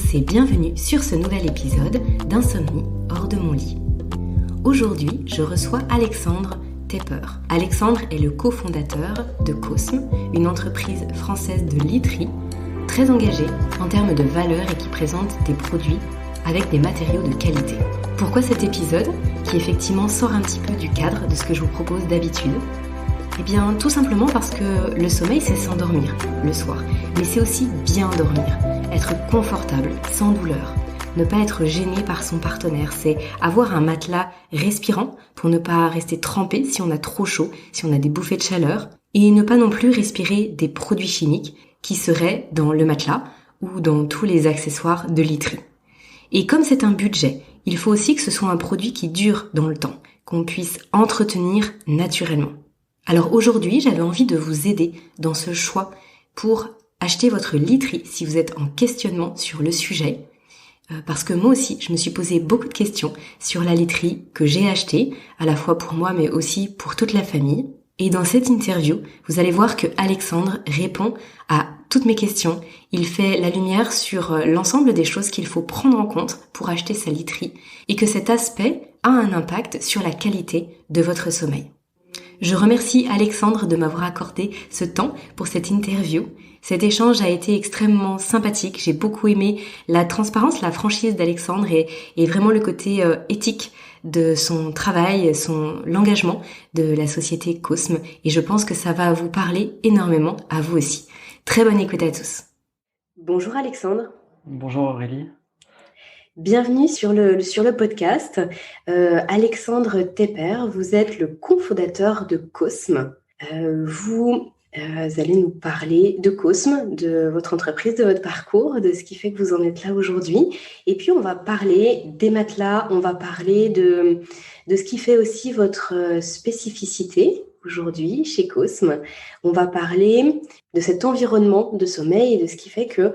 tous et bienvenue sur ce nouvel épisode d'Insomnie hors de mon lit. Aujourd'hui, je reçois Alexandre Tepper. Alexandre est le cofondateur de Cosme, une entreprise française de literie très engagée en termes de valeur et qui présente des produits avec des matériaux de qualité. Pourquoi cet épisode, qui effectivement sort un petit peu du cadre de ce que je vous propose d'habitude ? Eh bien, tout simplement parce que le sommeil, c'est s'endormir le soir, mais c'est aussi bien dormir, être confortable, sans douleur, ne pas être gêné par son partenaire, c'est avoir un matelas respirant pour ne pas rester trempé si on a trop chaud, si on a des bouffées de chaleur, et ne pas non plus respirer des produits chimiques qui seraient dans le matelas ou dans tous les accessoires de literie. Et comme c'est un budget, il faut aussi que ce soit un produit qui dure dans le temps, qu'on puisse entretenir naturellement. Alors aujourd'hui, j'avais envie de vous aider dans ce choix pour acheter votre literie si vous êtes en questionnement sur le sujet. Parce que moi aussi, je me suis posé beaucoup de questions sur la literie que j'ai achetée, à la fois pour moi mais aussi pour toute la famille. Et dans cette interview, vous allez voir que Alexandre répond à toutes mes questions. Il fait la lumière sur l'ensemble des choses qu'il faut prendre en compte pour acheter sa literie et que cet aspect a un impact sur la qualité de votre sommeil. Je remercie Alexandre de m'avoir accordé ce temps pour cette interview. Cet échange a été extrêmement sympathique. J'ai beaucoup aimé la transparence, la franchise d'Alexandre et vraiment le côté éthique de son travail, l'engagement de la société Cosme. Et je pense que ça va vous parler énormément à vous aussi. Très bonne écoute à tous. Bonjour Alexandre. Bonjour Aurélie. Bienvenue sur le podcast. Alexandre Tepper, vous êtes le cofondateur de Cosme. Vous allez nous parler de Cosme, de votre entreprise, de votre parcours, de ce qui fait que vous en êtes là aujourd'hui. Et puis, on va parler des matelas, on va parler de ce qui fait aussi votre spécificité aujourd'hui chez Cosme. On va parler de cet environnement de sommeil et de ce qui fait que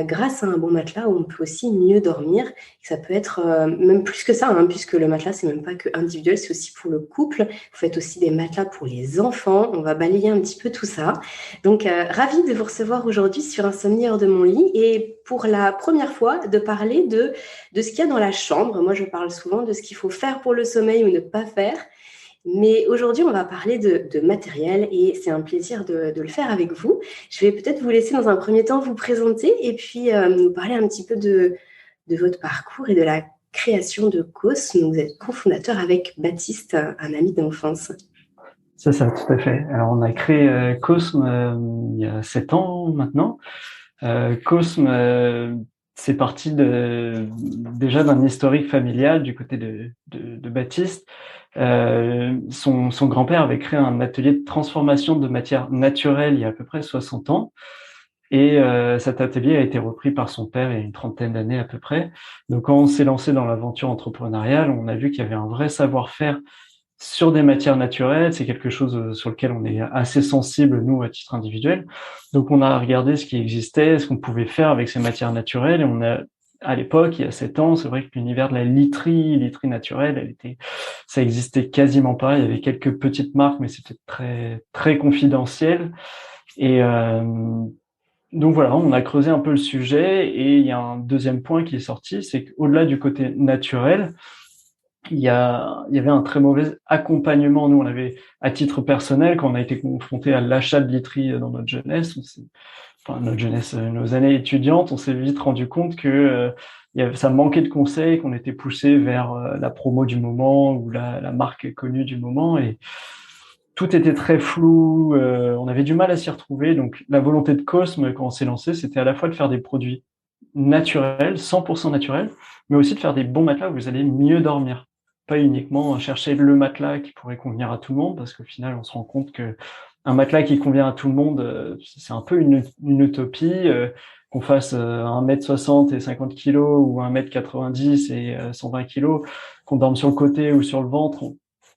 grâce à un bon matelas, on peut aussi mieux dormir. Ça peut être même plus que ça, puisque le matelas, c'est même pas que individuel, c'est aussi pour le couple. Vous faites aussi des matelas pour les enfants. On va balayer un petit peu tout ça. Donc, ravie de vous recevoir aujourd'hui sur Insomnie hors de mon lit et pour la première fois de parler de ce qu'il y a dans la chambre. Moi, je parle souvent de ce qu'il faut faire pour le sommeil ou ne pas faire. Mais aujourd'hui, on va parler de matériel et c'est un plaisir de le faire avec vous. Je vais peut-être vous laisser dans un premier temps vous présenter et puis nous parler un petit peu de votre parcours et de la création de Cosme. Vous êtes cofondateur avec Baptiste, un ami d'enfance. C'est ça, tout à fait. Alors, on a créé Cosme il y a 7 ans maintenant. Cosme, c'est parti déjà d'un historique familial du côté de Baptiste. Son grand-père avait créé un atelier de transformation de matières naturelles il y a à peu près 60 ans. Et cet atelier a été repris par son père il y a une trentaine d'années à peu près. Donc, quand on s'est lancé dans l'aventure entrepreneuriale, on a vu qu'il y avait un vrai savoir-faire sur des matières naturelles. C'est quelque chose sur lequel on est assez sensible, nous, à titre individuel. Donc, on a regardé ce qui existait, ce qu'on pouvait faire avec ces matières naturelles. Et à l'époque, il y a 7 ans, c'est vrai que l'univers de la literie naturelle, ça existait quasiment pas. Il y avait quelques petites marques, mais c'était très, très confidentiel. Et donc voilà, on a creusé un peu le sujet. Et il y a un deuxième point qui est sorti, c'est qu'au-delà du côté naturel, il y avait un très mauvais accompagnement. Nous, on avait, à titre personnel, quand on a été confronté à l'achat de literie dans notre jeunesse, nos années étudiantes, on s'est vite rendu compte que ça manquait de conseils, qu'on était poussé vers la promo du moment ou la marque connue du moment, et tout était très flou. On avait du mal à s'y retrouver. Donc, la volonté de Cosme, quand on s'est lancé, c'était à la fois de faire des produits naturels, 100% naturels, mais aussi de faire des bons matelas où vous allez mieux dormir. Pas uniquement chercher le matelas qui pourrait convenir à tout le monde, parce qu'au final, on se rend compte que un matelas qui convient à tout le monde, c'est un peu une utopie. Qu'on fasse 1m60 et 50 kg ou 1m90 et 120 kg, qu'on dorme sur le côté ou sur le ventre,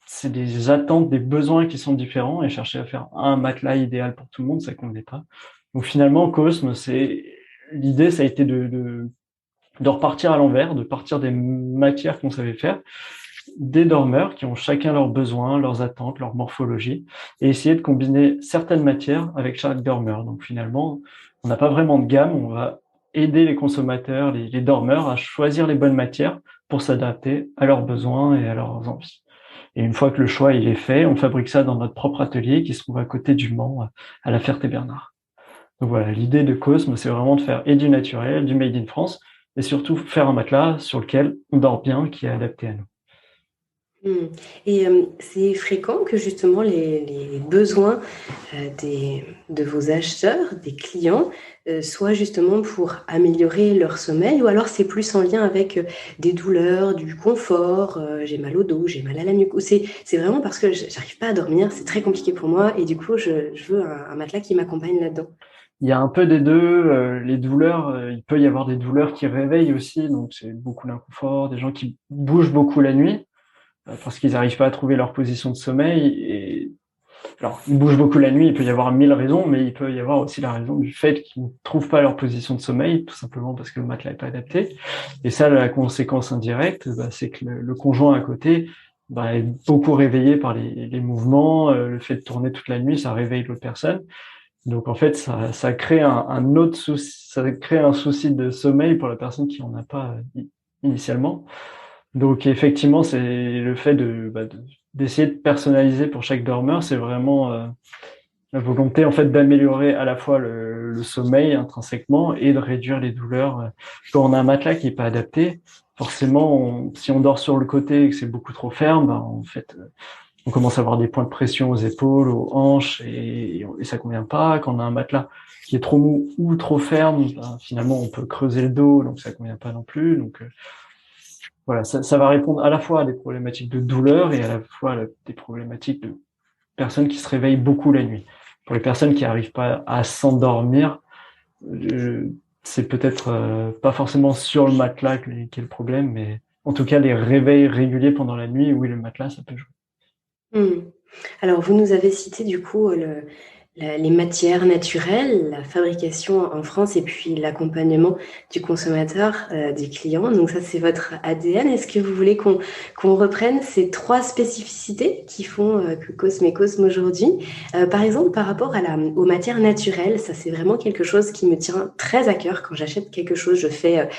c'est des attentes, des besoins qui sont différents, et chercher à faire un matelas idéal pour tout le monde, ça ne convenait pas. Donc finalement, Cosme, l'idée, ça a été de repartir à l'envers, de partir des matières qu'on savait faire, des dormeurs qui ont chacun leurs besoins, leurs attentes, leur morphologie, et essayer de combiner certaines matières avec chaque dormeur. Donc finalement, on n'a pas vraiment de gamme, on va aider les consommateurs, les dormeurs à choisir les bonnes matières pour s'adapter à leurs besoins et à leurs envies. Et une fois que le choix il est fait, on fabrique ça dans notre propre atelier qui se trouve à côté du Mans, à la Ferté-Bernard. Donc voilà, l'idée de Cosme, c'est vraiment de faire et du naturel, du made in France, et surtout faire un matelas sur lequel on dort bien, qui est adapté à nous. Et c'est fréquent que justement les besoins de vos acheteurs, des clients, soient justement pour améliorer leur sommeil, ou alors c'est plus en lien avec des douleurs, du confort, j'ai mal au dos, j'ai mal à la nuque, ou c'est vraiment parce que j'arrive pas à dormir, c'est très compliqué pour moi et du coup je veux un matelas qui m'accompagne là-dedans. Il y a un peu des deux, les douleurs, il peut y avoir des douleurs qui réveillent aussi, donc c'est beaucoup d'inconfort, des gens qui bougent beaucoup la nuit, parce qu'ils n'arrivent pas à trouver leur position de sommeil. Et alors, ils bougent beaucoup la nuit, il peut y avoir 1000 raisons, mais il peut y avoir aussi la raison du fait qu'ils ne trouvent pas leur position de sommeil, tout simplement parce que le matelas n'est pas adapté. Et ça, la conséquence indirecte, c'est que le conjoint à côté est beaucoup réveillé par les mouvements, le fait de tourner toute la nuit, ça réveille l'autre personne. Donc en fait, ça crée un autre souci, ça crée un souci de sommeil pour la personne qui en a pas initialement. Donc effectivement, c'est le fait d'essayer de personnaliser pour chaque dormeur, c'est vraiment la volonté en fait d'améliorer à la fois le sommeil intrinsèquement et de réduire les douleurs. Quand on a un matelas qui est pas adapté, forcément, si on dort sur le côté et que c'est beaucoup trop ferme, en fait, on commence à avoir des points de pression aux épaules, aux hanches, et ça convient pas. Quand on a un matelas qui est trop mou ou trop ferme, finalement, on peut creuser le dos, donc ça convient pas non plus. Donc voilà, ça va répondre à la fois à des problématiques de douleur et à la fois à des problématiques de personnes qui se réveillent beaucoup la nuit. Pour les personnes qui n'arrivent pas à s'endormir, c'est peut-être pas forcément sur le matelas qu'est le problème, mais en tout cas les réveils réguliers pendant la nuit, oui, le matelas, ça peut jouer. Alors, vous nous avez cité du coup les matières naturelles, la fabrication en France et puis l'accompagnement du consommateur, des clients. Donc ça, c'est votre ADN. Est-ce que vous voulez qu'on reprenne ces 3 spécificités qui font que Cosme est Cosme aujourd'hui? Par exemple, par rapport aux matières naturelles, ça c'est vraiment quelque chose qui me tient très à cœur. Quand j'achète quelque chose, je fais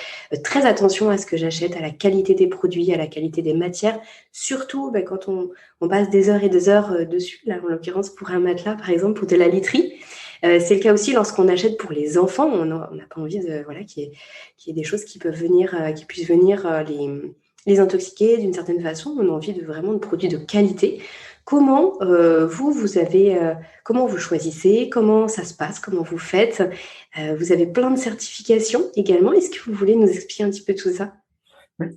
très attention à ce que j'achète, à la qualité des produits, à la qualité des matières. Surtout quand on passe des heures et des heures dessus, là en l'occurrence pour un matelas par exemple, pour de la literie. C'est le cas aussi lorsqu'on achète pour les enfants, on n'a pas envie qu'il y ait des choses qui peuvent venir, qui puissent venir les intoxiquer d'une certaine façon. On a envie vraiment de produits de qualité. Comment comment vous choisissez, comment ça se passe, comment vous faites? Vous avez plein de certifications également. Est-ce que vous voulez nous expliquer un petit peu tout ça? Oui.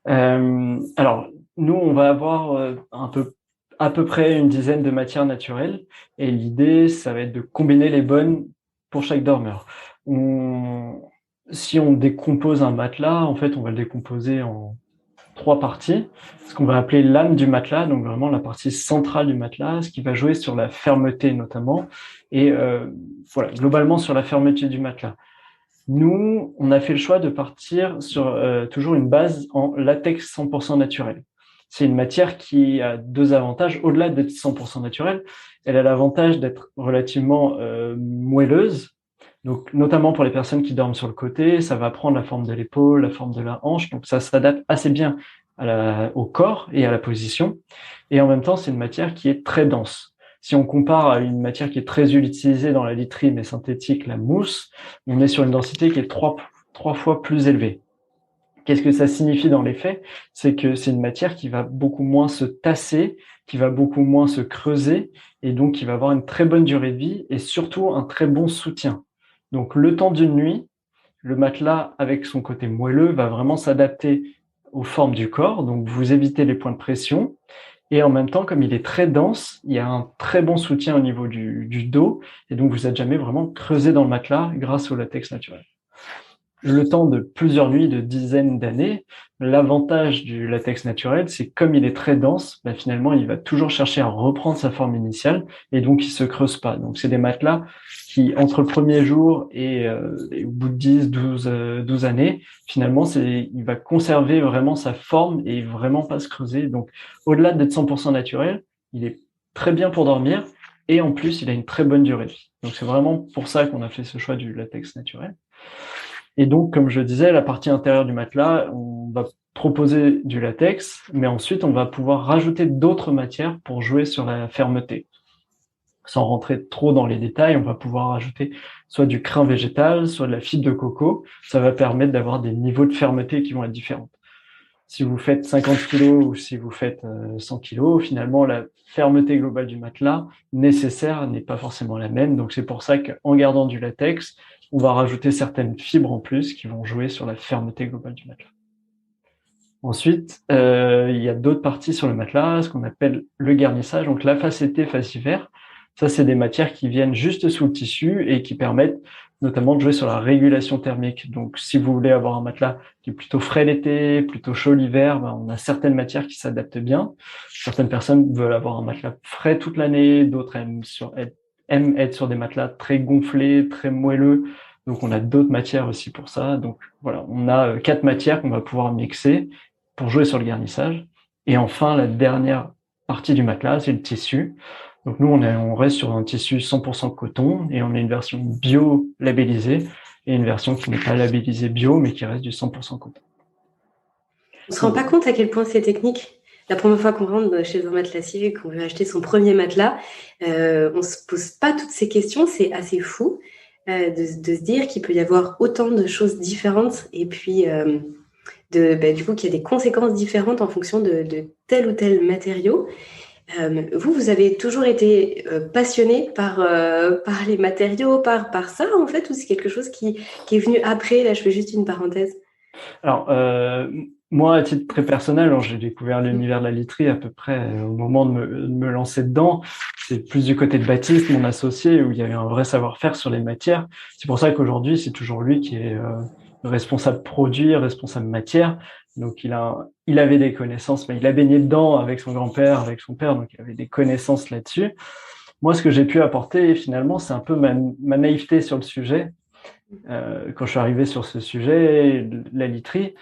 Alors, nous, on va avoir à peu près une dizaine de matières naturelles, et l'idée, ça va être de combiner les bonnes pour chaque dormeur. Si on décompose un matelas, en fait, on va le décomposer en 3 parties, ce qu'on va appeler l'âme du matelas, donc vraiment la partie centrale du matelas, ce qui va jouer sur la fermeté notamment, et voilà, globalement sur la fermeté du matelas. Nous, on a fait le choix de partir sur toujours une base en latex 100% naturel. C'est une matière qui a 2 avantages. Au-delà d'être 100% naturelle, elle a l'avantage d'être relativement moelleuse. Donc, notamment pour les personnes qui dorment sur le côté, ça va prendre la forme de l'épaule, la forme de la hanche. Donc, ça s'adapte assez bien au corps et à la position. Et en même temps, c'est une matière qui est très dense. Si on compare à une matière qui est très utilisée dans la literie, mais synthétique, la mousse, on est sur une densité qui est 3 fois plus élevée. Qu'est-ce que ça signifie dans les faits? C'est que c'est une matière qui va beaucoup moins se tasser, qui va beaucoup moins se creuser, et donc qui va avoir une très bonne durée de vie et surtout un très bon soutien. Donc le temps d'une nuit, le matelas avec son côté moelleux va vraiment s'adapter aux formes du corps, donc vous évitez les points de pression. Et en même temps, comme il est très dense, il y a un très bon soutien au niveau du dos, et donc vous n'êtes jamais vraiment creusé dans le matelas grâce au latex naturel. Le temps de plusieurs nuits, de dizaines d'années, l'avantage du latex naturel, c'est comme il est très dense, finalement, il va toujours chercher à reprendre sa forme initiale, et donc il se creuse pas. Donc c'est des matelas qui, entre le premier jour et au bout de 10, 12 années, finalement, il va conserver vraiment sa forme et vraiment pas se creuser. Donc, au-delà d'être 100% naturel, il est très bien pour dormir, et en plus, il a une très bonne durée de vie. Donc, c'est vraiment pour ça qu'on a fait ce choix du latex naturel. Et donc, comme je disais, la partie intérieure du matelas, on va proposer du latex, mais ensuite, on va pouvoir rajouter d'autres matières pour jouer sur la fermeté. Sans rentrer trop dans les détails, on va pouvoir rajouter soit du crin végétal, soit de la fibre de coco. Ça va permettre d'avoir des niveaux de fermeté qui vont être différents. Si vous faites 50 kilos ou si vous faites 100 kilos, finalement, la fermeté globale du matelas nécessaire n'est pas forcément la même. Donc, c'est pour ça qu'en gardant du latex, on va rajouter certaines fibres en plus qui vont jouer sur la fermeté globale du matelas. Ensuite, il y a d'autres parties sur le matelas, ce qu'on appelle le garnissage, donc la facetté facifère. Ça, c'est des matières qui viennent juste sous le tissu et qui permettent notamment de jouer sur la régulation thermique. Donc, si vous voulez avoir un matelas qui est plutôt frais l'été, plutôt chaud l'hiver, ben, on a certaines matières qui s'adaptent bien. Certaines personnes veulent avoir un matelas frais toute l'année, d'autres aiment être sur des matelas très gonflés, très moelleux. Donc, on a d'autres matières aussi pour ça. Donc, voilà, on a 4 matières qu'on va pouvoir mixer pour jouer sur le garnissage. Et enfin, la dernière partie du matelas, c'est le tissu. Donc nous, on reste sur un tissu 100% coton et on a une version bio labellisée et une version qui n'est pas labellisée bio, mais qui reste du 100% coton. On se rend pas compte à quel point c'est technique. La première fois qu'on rentre chez un matelassier et qu'on veut acheter son premier matelas, on se pose pas toutes ces questions. C'est assez fou de se dire qu'il peut y avoir autant de choses différentes et puis du coup qu'il y a des conséquences différentes en fonction de tel ou tel matériau. Vous avez toujours été passionné par les matériaux, par ça en fait, ou c'est quelque chose qui est venu après? Là, je fais juste une parenthèse. Alors, moi, à titre très personnel, j'ai découvert l'univers de la literie à peu près au moment de me lancer dedans. C'est plus du côté de Baptiste, mon associé, où il y avait un vrai savoir-faire sur les matières. C'est pour ça qu'aujourd'hui, c'est toujours lui qui est responsable produit, responsable matière. Donc, il avait des connaissances, mais il a baigné dedans avec son grand-père, avec son père, donc il avait des connaissances là-dessus. Moi, ce que j'ai pu apporter, finalement, c'est un peu ma naïveté sur le sujet. Quand je suis arrivé sur ce sujet, la literie,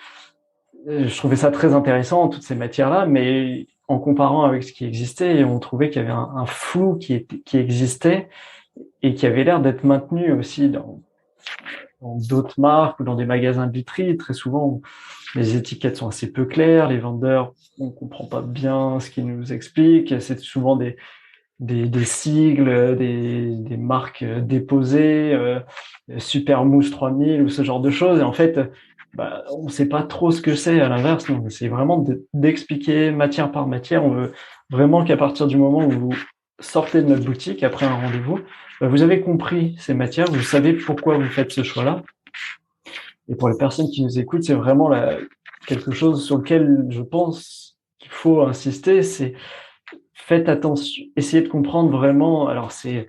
je trouvais ça très intéressant, toutes ces matières-là, mais en comparant avec ce qui existait, on trouvait qu'il y avait un flou qui existait et qui avait l'air d'être maintenu aussi dans d'autres marques ou dans des magasins de literie. Très souvent, les étiquettes sont assez peu claires, les vendeurs, on comprend pas bien ce qu'ils nous expliquent. C'est souvent des sigles, des marques déposées, Super Mousse 3000 ou ce genre de choses. Et en fait, on sait pas trop ce que c'est. À l'inverse, on essaie vraiment d'expliquer matière par matière. On veut vraiment qu'à partir du moment où vous sortez de notre boutique après un rendez-vous, vous avez compris ces matières, vous savez pourquoi vous faites ce choix-là. Et pour les personnes qui nous écoutent, c'est vraiment quelque chose sur lequel je pense qu'il faut insister, c'est faites attention, essayez de comprendre vraiment. Alors, c'est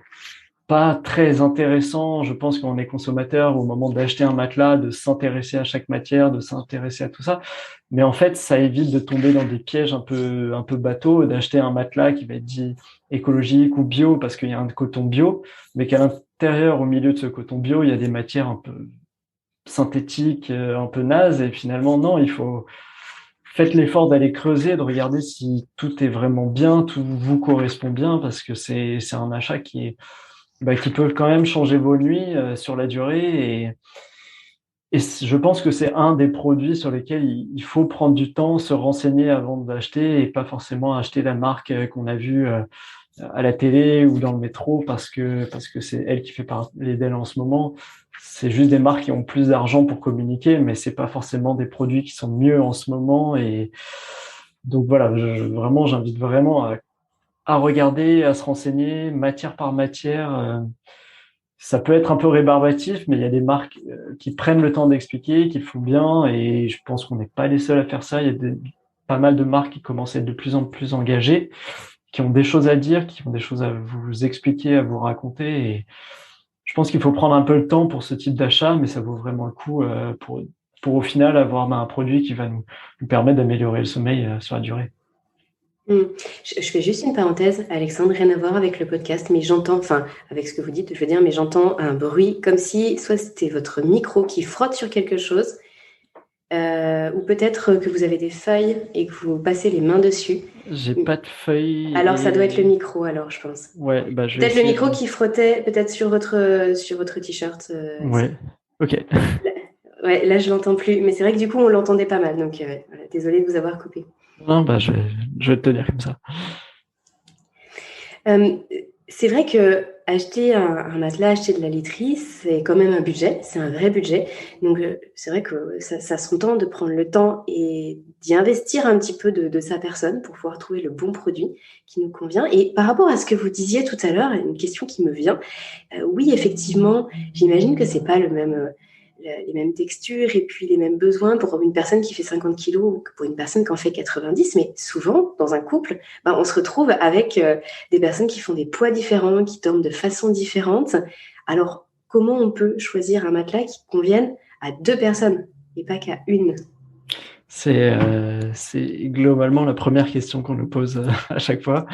pas très intéressant, je pense, quand on est consommateur, au moment d'acheter un matelas, de s'intéresser à chaque matière, de s'intéresser à tout ça. Mais en fait, ça évite de tomber dans des pièges un peu bateaux, d'acheter un matelas qui va être dit écologique ou bio parce qu'il y a un coton bio, mais qu'à l'intérieur, au milieu de ce coton bio, il y a des matières un peu synthétiques, un peu nazes. Et finalement, non, faites l'effort d'aller creuser, de regarder si tout est vraiment bien, tout vous correspond bien, parce que c'est un achat qui peut quand même changer vos nuits sur la durée. Et je pense que c'est un des produits sur lesquels il faut prendre du temps, se renseigner avant d'acheter et pas forcément acheter la marque qu'on a vue à la télé ou dans le métro parce que c'est elle qui fait parler d'elle en ce moment. C'est juste des marques qui ont plus d'argent pour communiquer, mais c'est pas forcément des produits qui sont mieux en ce moment. Et donc voilà, j'invite vraiment à regarder, à se renseigner matière par matière. Ça peut être un peu rébarbatif, mais il y a des marques qui prennent le temps d'expliquer, qui le font bien, et je pense qu'on n'est pas les seuls à faire ça. Il y a pas mal de marques qui commencent à être de plus en plus engagées, qui ont des choses à dire, qui ont des choses à vous expliquer, à vous raconter. Et je pense qu'il faut prendre un peu le temps pour ce type d'achat, mais ça vaut vraiment le coup pour au final avoir un produit qui va nous permettre d'améliorer le sommeil sur la durée. Je fais juste une parenthèse, Alexandre, rien à voir avec le podcast, mais j'entends, avec ce que vous dites, je veux dire, mais j'entends un bruit comme si soit c'était votre micro qui frotte sur quelque chose, ou peut-être que vous avez des feuilles et que vous passez les mains dessus. J'ai pas de feuilles. Alors ça doit être le micro, alors je pense. Ouais, peut-être le micro qui frottait peut-être sur votre t-shirt. Ouais. Ok. Ouais, là, je l'entends plus. Mais c'est vrai que du coup, on l'entendait pas mal. Donc, voilà, désolée de vous avoir coupé. Non, je vais te tenir comme ça. Euh, c'est vrai que acheter un matelas, acheter de la laiterie, c'est quand même un budget, c'est un vrai budget. Donc c'est vrai que ça s'entend de prendre le temps et d'y investir un petit peu de sa personne pour pouvoir trouver le bon produit qui nous convient. Et par rapport à ce que vous disiez tout à l'heure, une question qui me vient. Oui, effectivement, j'imagine que c'est pas les mêmes textures et puis les mêmes besoins pour une personne qui fait 50 kilos que pour une personne qui en fait 90. Mais souvent, dans un couple, on se retrouve avec des personnes qui font des poids différents, qui dorment de façon différente. Alors, comment on peut choisir un matelas qui convienne à deux personnes et pas qu'à une? C'est globalement la première question qu'on nous pose à chaque fois.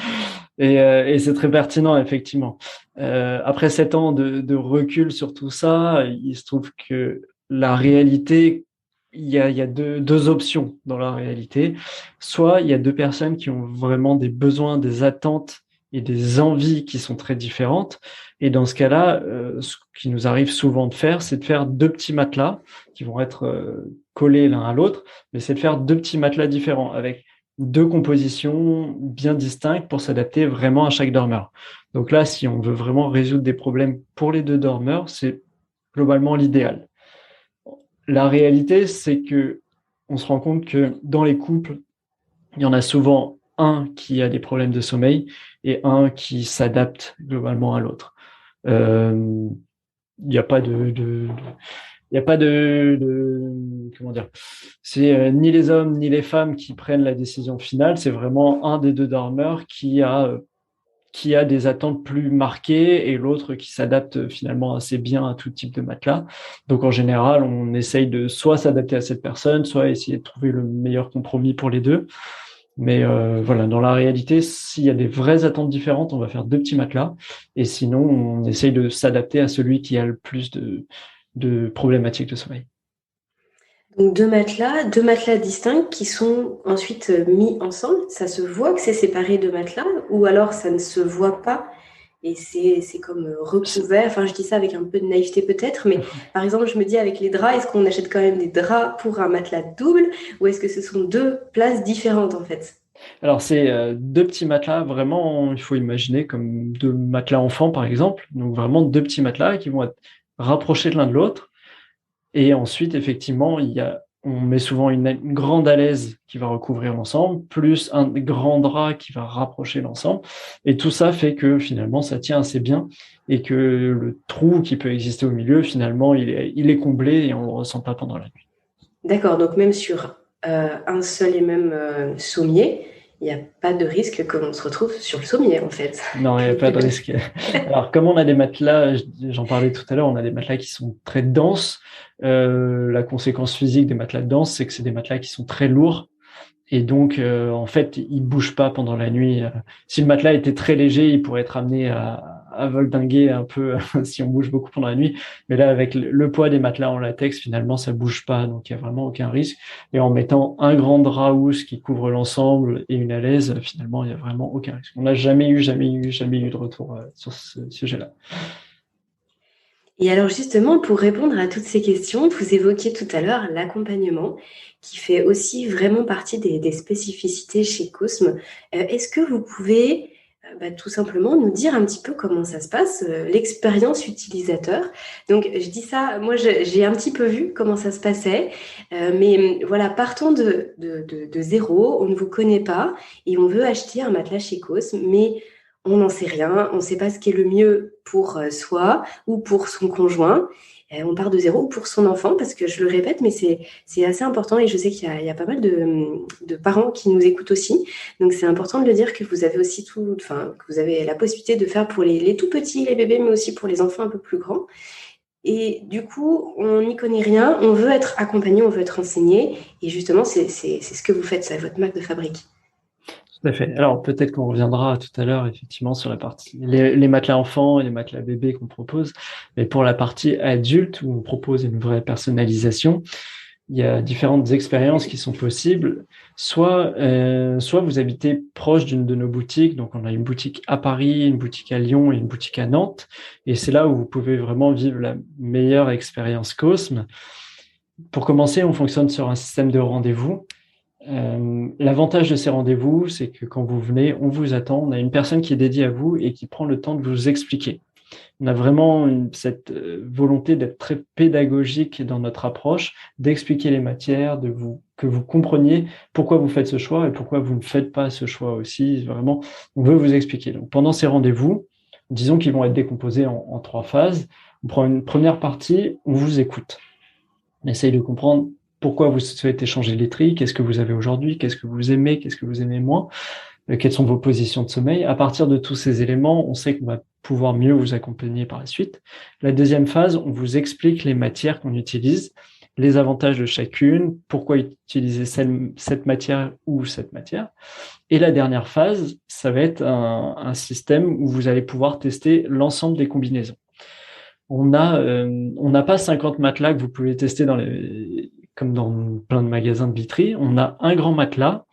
Et c'est très pertinent, effectivement. Après 7 ans de recul sur tout ça, il se trouve que la réalité, il y a deux options dans la réalité. Soit il y a deux personnes qui ont vraiment des besoins, des attentes et des envies qui sont très différentes. Et dans ce cas-là, ce qui nous arrive souvent de faire, c'est de faire deux petits matelas qui vont être collés l'un à l'autre, mais c'est de faire deux petits matelas différents avec deux compositions bien distinctes pour s'adapter vraiment à chaque dormeur. Donc là, si on veut vraiment résoudre des problèmes pour les deux dormeurs, c'est globalement l'idéal. La réalité, c'est que on se rend compte que dans les couples, il y en a souvent un qui a des problèmes de sommeil et un qui s'adapte globalement à l'autre. Il n'y a pas il n'y a pas comment dire, c'est ni les hommes ni les femmes qui prennent la décision finale, c'est vraiment un des deux dormeurs qui a des attentes plus marquées et l'autre qui s'adapte finalement assez bien à tout type de matelas. Donc en général, on essaye de soit s'adapter à cette personne, soit essayer de trouver le meilleur compromis pour les deux. Mais voilà, dans la réalité, s'il y a des vraies attentes différentes, on va faire deux petits matelas. Et sinon, on essaye de s'adapter à celui qui a le plus de problématiques de sommeil. Donc deux matelas distincts qui sont ensuite mis ensemble. Ça se voit que c'est séparé de matelas ou alors ça ne se voit pas et c'est comme recouvert. Enfin, je dis ça avec un peu de naïveté peut-être, mais par exemple, je me dis avec les draps, est-ce qu'on achète quand même des draps pour un matelas double ou est-ce que ce sont deux places différentes en fait? Alors, c'est deux petits matelas, vraiment, il faut imaginer comme deux matelas enfants, par exemple. Donc, vraiment deux petits matelas qui vont être rapprochés de l'un de l'autre. Et ensuite, effectivement, on met souvent une grande alaise qui va recouvrir l'ensemble, plus un grand drap qui va rapprocher l'ensemble. Et tout ça fait que finalement, ça tient assez bien et que le trou qui peut exister au milieu, finalement, il est comblé et on ne le ressent pas pendant la nuit. D'accord, donc même sur un seul et même sommier, il n'y a pas de risque que l'on se retrouve sur le sommier en fait. Non, il n'y a pas de risque. Alors, comme on a des matelas, j'en parlais tout à l'heure, on a des matelas qui sont très denses. La conséquence physique des matelas denses, c'est que c'est des matelas qui sont très lourds. Et donc, en fait, il bouge pas pendant la nuit. Si le matelas était très léger, il pourrait être amené à voldinguer un peu si on bouge beaucoup pendant la nuit. Mais là, avec le poids des matelas en latex, finalement, ça bouge pas. Donc, il y a vraiment aucun risque. Et en mettant un grand drap housse qui couvre l'ensemble et une alaise, finalement, il y a vraiment aucun risque. On n'a jamais eu de retour sur ce sujet-là. Et alors justement, pour répondre à toutes ces questions, vous évoquiez tout à l'heure l'accompagnement qui fait aussi vraiment partie des spécificités chez Cosme. Est-ce que vous pouvez tout simplement nous dire un petit peu comment ça se passe, l'expérience utilisateur? Donc je dis ça, moi j'ai un petit peu vu comment ça se passait, mais voilà, partons de zéro, on ne vous connaît pas et on veut acheter un matelas chez Cosme, mais on n'en sait rien, on ne sait pas ce qui est le mieux pour soi ou pour son conjoint. On part de zéro ou pour son enfant, parce que je le répète, mais c'est assez important et je sais qu'il y a pas mal de parents qui nous écoutent aussi. Donc c'est important de le dire que vous avez aussi que vous avez la possibilité de faire pour les tout petits, les bébés, mais aussi pour les enfants un peu plus grands. Et du coup, on n'y connaît rien, on veut être accompagné, on veut être enseigné. Et justement, c'est ce que vous faites, c'est votre marque de fabrique. Tout à fait. Alors peut-être qu'on reviendra tout à l'heure effectivement sur la partie les matelas enfants et les matelas bébés qu'on propose, mais pour la partie adulte où on propose une vraie personnalisation, il y a différentes expériences qui sont possibles. Soit vous habitez proche d'une de nos boutiques, donc on a une boutique à Paris, une boutique à Lyon et une boutique à Nantes, et c'est là où vous pouvez vraiment vivre la meilleure expérience Cosme. Pour commencer, on fonctionne sur un système de rendez-vous. L'avantage de ces rendez-vous, c'est que quand vous venez, on vous attend, on a une personne qui est dédiée à vous et qui prend le temps de vous expliquer. On a vraiment cette volonté d'être très pédagogique dans notre approche, d'expliquer les matières, que vous compreniez pourquoi vous faites ce choix et pourquoi vous ne faites pas ce choix aussi. Vraiment, on veut vous expliquer. Donc, pendant ces rendez-vous, disons qu'ils vont être décomposés en 3 phases. On prend une première partie, on vous écoute. On essaye de comprendre pourquoi vous souhaitez changer les tris, qu'est-ce que vous avez aujourd'hui, qu'est-ce que vous aimez moins, quelles sont vos positions de sommeil. À partir de tous ces éléments, on sait qu'on va pouvoir mieux vous accompagner par la suite. La deuxième phase, on vous explique les matières qu'on utilise, les avantages de chacune, pourquoi utiliser cette matière ou cette matière. Et la dernière phase, ça va être un système où vous allez pouvoir tester l'ensemble des combinaisons. On n'a pas 50 matelas que vous pouvez tester comme dans plein de magasins de Vitry. On a un grand matelas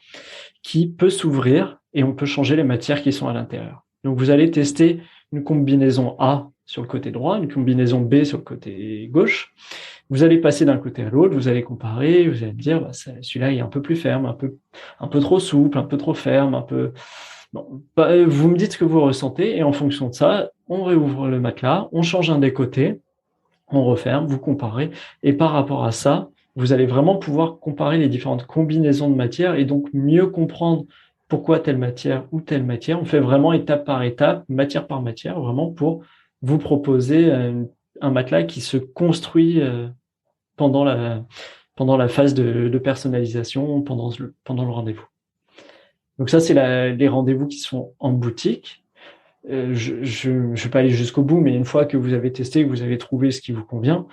qui peut s'ouvrir et on peut changer les matières qui sont à l'intérieur. Donc, vous allez tester une combinaison A sur le côté droit, une combinaison B sur le côté gauche. Vous allez passer d'un côté à l'autre, vous allez comparer, vous allez me dire, celui-là il est un peu plus ferme, un peu trop souple, un peu trop ferme, un peu... Bon, vous me dites ce que vous ressentez et en fonction de ça, on réouvre le matelas, on change un des côtés, on referme, vous comparez et par rapport à ça, vous allez vraiment pouvoir comparer les différentes combinaisons de matières et donc mieux comprendre pourquoi telle matière ou telle matière. On fait vraiment étape par étape, matière par matière, vraiment pour vous proposer un matelas qui se construit pendant la phase de personnalisation, pendant le rendez-vous. Donc ça, c'est les rendez-vous qui sont en boutique. Je ne vais pas aller jusqu'au bout, mais une fois que vous avez testé, que vous avez trouvé ce qui vous convient,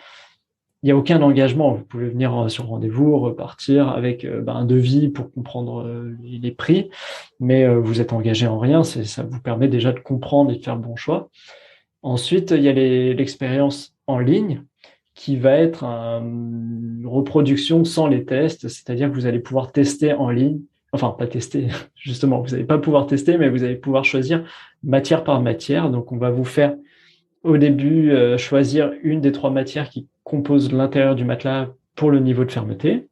il n'y a aucun engagement. Vous pouvez venir sur rendez-vous, repartir avec un devis pour comprendre les prix, mais vous êtes engagé en rien. Ça vous permet déjà de comprendre et de faire le bon choix. Ensuite, il y a l'expérience en ligne qui va être une reproduction sans les tests, c'est-à-dire que vous allez pouvoir tester en ligne. Enfin, pas tester, justement, vous n'allez pas pouvoir tester, mais vous allez pouvoir choisir matière par matière. Donc, on va vous faire au début choisir une des 3 matières qui composent l'intérieur du matelas pour le niveau de fermeté.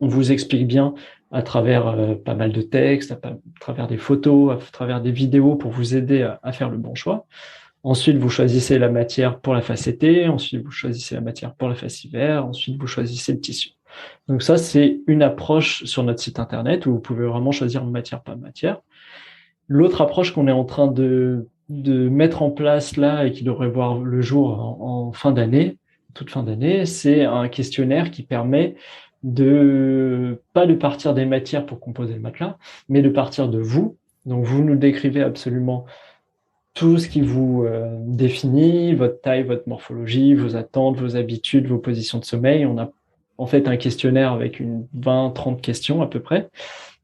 On vous explique bien à travers pas mal de textes, à travers des photos, à travers des vidéos pour vous aider à faire le bon choix. Ensuite, vous choisissez la matière pour la face été. Ensuite, vous choisissez la matière pour la face hiver. Ensuite, vous choisissez le tissu. Donc ça, c'est une approche sur notre site internet où vous pouvez vraiment choisir matière par matière. L'autre approche qu'on est en train de mettre en place là et qui devrait voir le jour en fin d'année, toute fin d'année, c'est un questionnaire qui permet pas de partir des matières pour composer le matelas, mais de partir de vous. Donc vous nous décrivez absolument tout ce qui vous définit, votre taille, votre morphologie, vos attentes, vos habitudes, vos positions de sommeil. On a en fait un questionnaire avec 20-30 questions à peu près.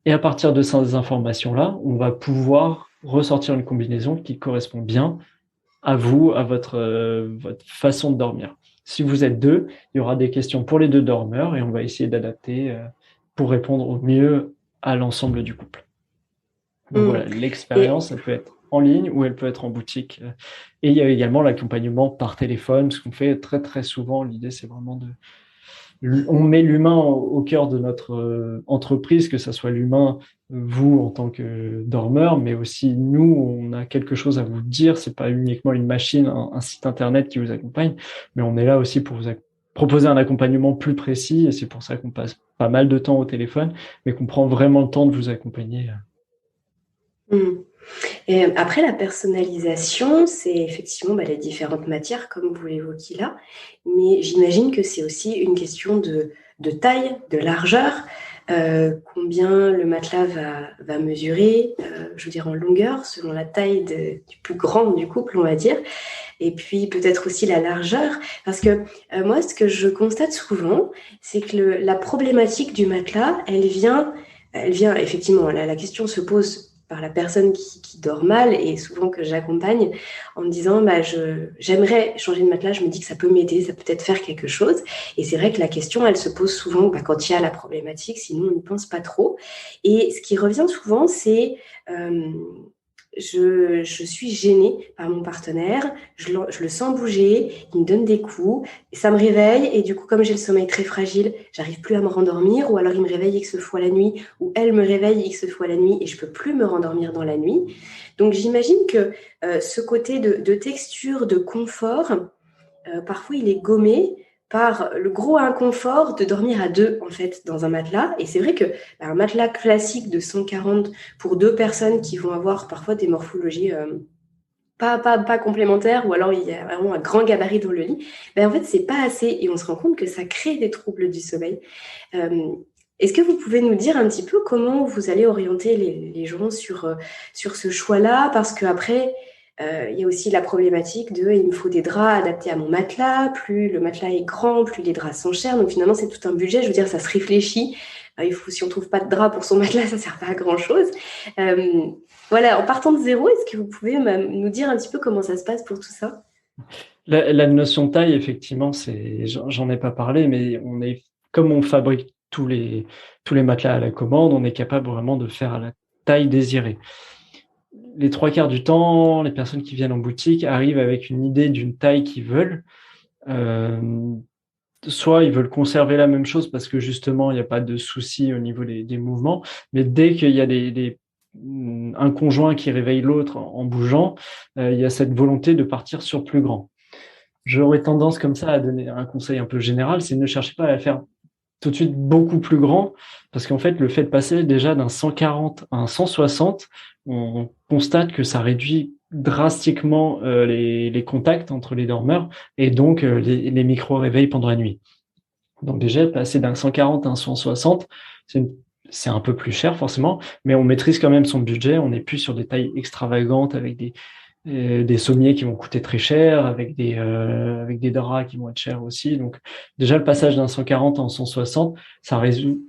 Et à partir de ces informations-là, on va pouvoir ressortir une combinaison qui correspond bien à vous, à votre façon de dormir. Si vous êtes 2, il y aura des questions pour les 2 dormeurs et on va essayer d'adapter pour répondre au mieux à l'ensemble du couple. Donc voilà, l'expérience, elle peut être en ligne ou elle peut être en boutique. Et il y a également l'accompagnement par téléphone, ce qu'on fait très très souvent. L'idée, c'est vraiment on met l'humain au cœur de notre entreprise, que ce soit l'humain, vous en tant que dormeur, mais aussi nous, on a quelque chose à vous dire. C'est pas uniquement une machine, un site internet qui vous accompagne, mais on est là aussi pour vous proposer un accompagnement plus précis. Et c'est pour ça qu'on passe pas mal de temps au téléphone, mais qu'on prend vraiment le temps de vous accompagner. Et après, la personnalisation, c'est effectivement les différentes matières, comme vous l'évoquiez là, mais j'imagine que c'est aussi une question de taille, de largeur, combien le matelas va mesurer, je veux dire en longueur, selon la taille du plus grand du couple, on va dire, et puis peut-être aussi la largeur, parce que moi, ce que je constate souvent, c'est que la problématique du matelas, elle vient effectivement, la question se pose par la personne qui dort mal et souvent que j'accompagne en me disant j'aimerais changer de matelas, je me dis que ça peut m'aider, ça peut peut-être faire quelque chose. Et c'est vrai que la question, elle se pose souvent quand il y a la problématique, sinon on n'y pense pas trop. Et ce qui revient souvent, c'est je suis gênée par mon partenaire, je le sens bouger, il me donne des coups, et ça me réveille, et du coup, comme j'ai le sommeil très fragile, j'arrive plus à me rendormir, ou alors il me réveille X fois la nuit, ou elle me réveille X fois la nuit, et je peux plus me rendormir dans la nuit. Donc j'imagine que ce côté de texture, de confort, parfois il est gommé par le gros inconfort de dormir à deux, en fait, dans un matelas. Et c'est vrai que un matelas classique de 140 pour deux personnes qui vont avoir parfois des morphologies pas complémentaires, ou alors il y a vraiment un grand gabarit dans le lit, en fait, c'est pas assez. Et on se rend compte que ça crée des troubles du sommeil. Est-ce que vous pouvez nous dire un petit peu comment vous allez orienter les gens sur ce choix-là? Parce qu'après, il y a aussi la problématique il me faut des draps adaptés à mon matelas. Plus le matelas est grand, plus les draps sont chers. Donc finalement, c'est tout un budget. Je veux dire, ça se réfléchit. Si on ne trouve pas de drap pour son matelas, ça ne sert pas à grand-chose. Voilà, en partant de zéro, est-ce que vous pouvez nous dire un petit peu comment ça se passe pour tout ça? La notion de taille, effectivement, j'en ai pas parlé, mais comme on fabrique tous les matelas à la commande, on est capable vraiment de faire à la taille désirée. Les 3/4 du temps, les personnes qui viennent en boutique arrivent avec une idée d'une taille qu'ils veulent. Soit ils veulent conserver la même chose parce que justement, il n'y a pas de souci au niveau des mouvements, mais dès qu'il y a un conjoint qui réveille l'autre en bougeant, il y a cette volonté de partir sur plus grand. J'aurais tendance comme ça à donner un conseil un peu général, c'est ne cherchez pas à faire tout de suite beaucoup plus grand, parce qu'en fait, le fait de passer déjà d'un 140 à un 160, on constate que ça réduit drastiquement les contacts entre les dormeurs et donc les micro-réveils pendant la nuit. Donc déjà, passer d'un 140 à un 160, c'est un peu plus cher forcément, mais on maîtrise quand même son budget, on n'est plus sur des tailles extravagantes avec des sommiers qui vont coûter très cher, avec des draps qui vont être chers aussi. Donc déjà, le passage d'un 140 en 160, ça résout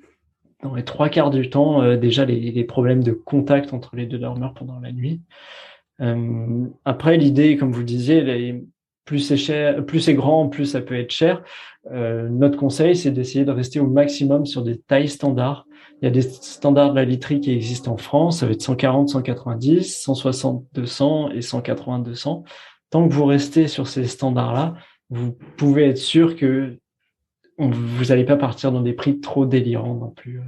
dans les 3/4 du temps déjà les problèmes de contact entre les deux dormeurs pendant la nuit. Après, l'idée, comme vous le disiez, plus c'est cher, plus c'est grand, plus ça peut être cher. Notre conseil, c'est d'essayer de rester au maximum sur des tailles standards. Il y a des standards de la literie qui existent en France, ça va être 140, 190, 160, 200 et 180, 200. Tant que vous restez sur ces standards-là, vous pouvez être sûr que vous n'allez pas partir dans des prix trop délirants non plus.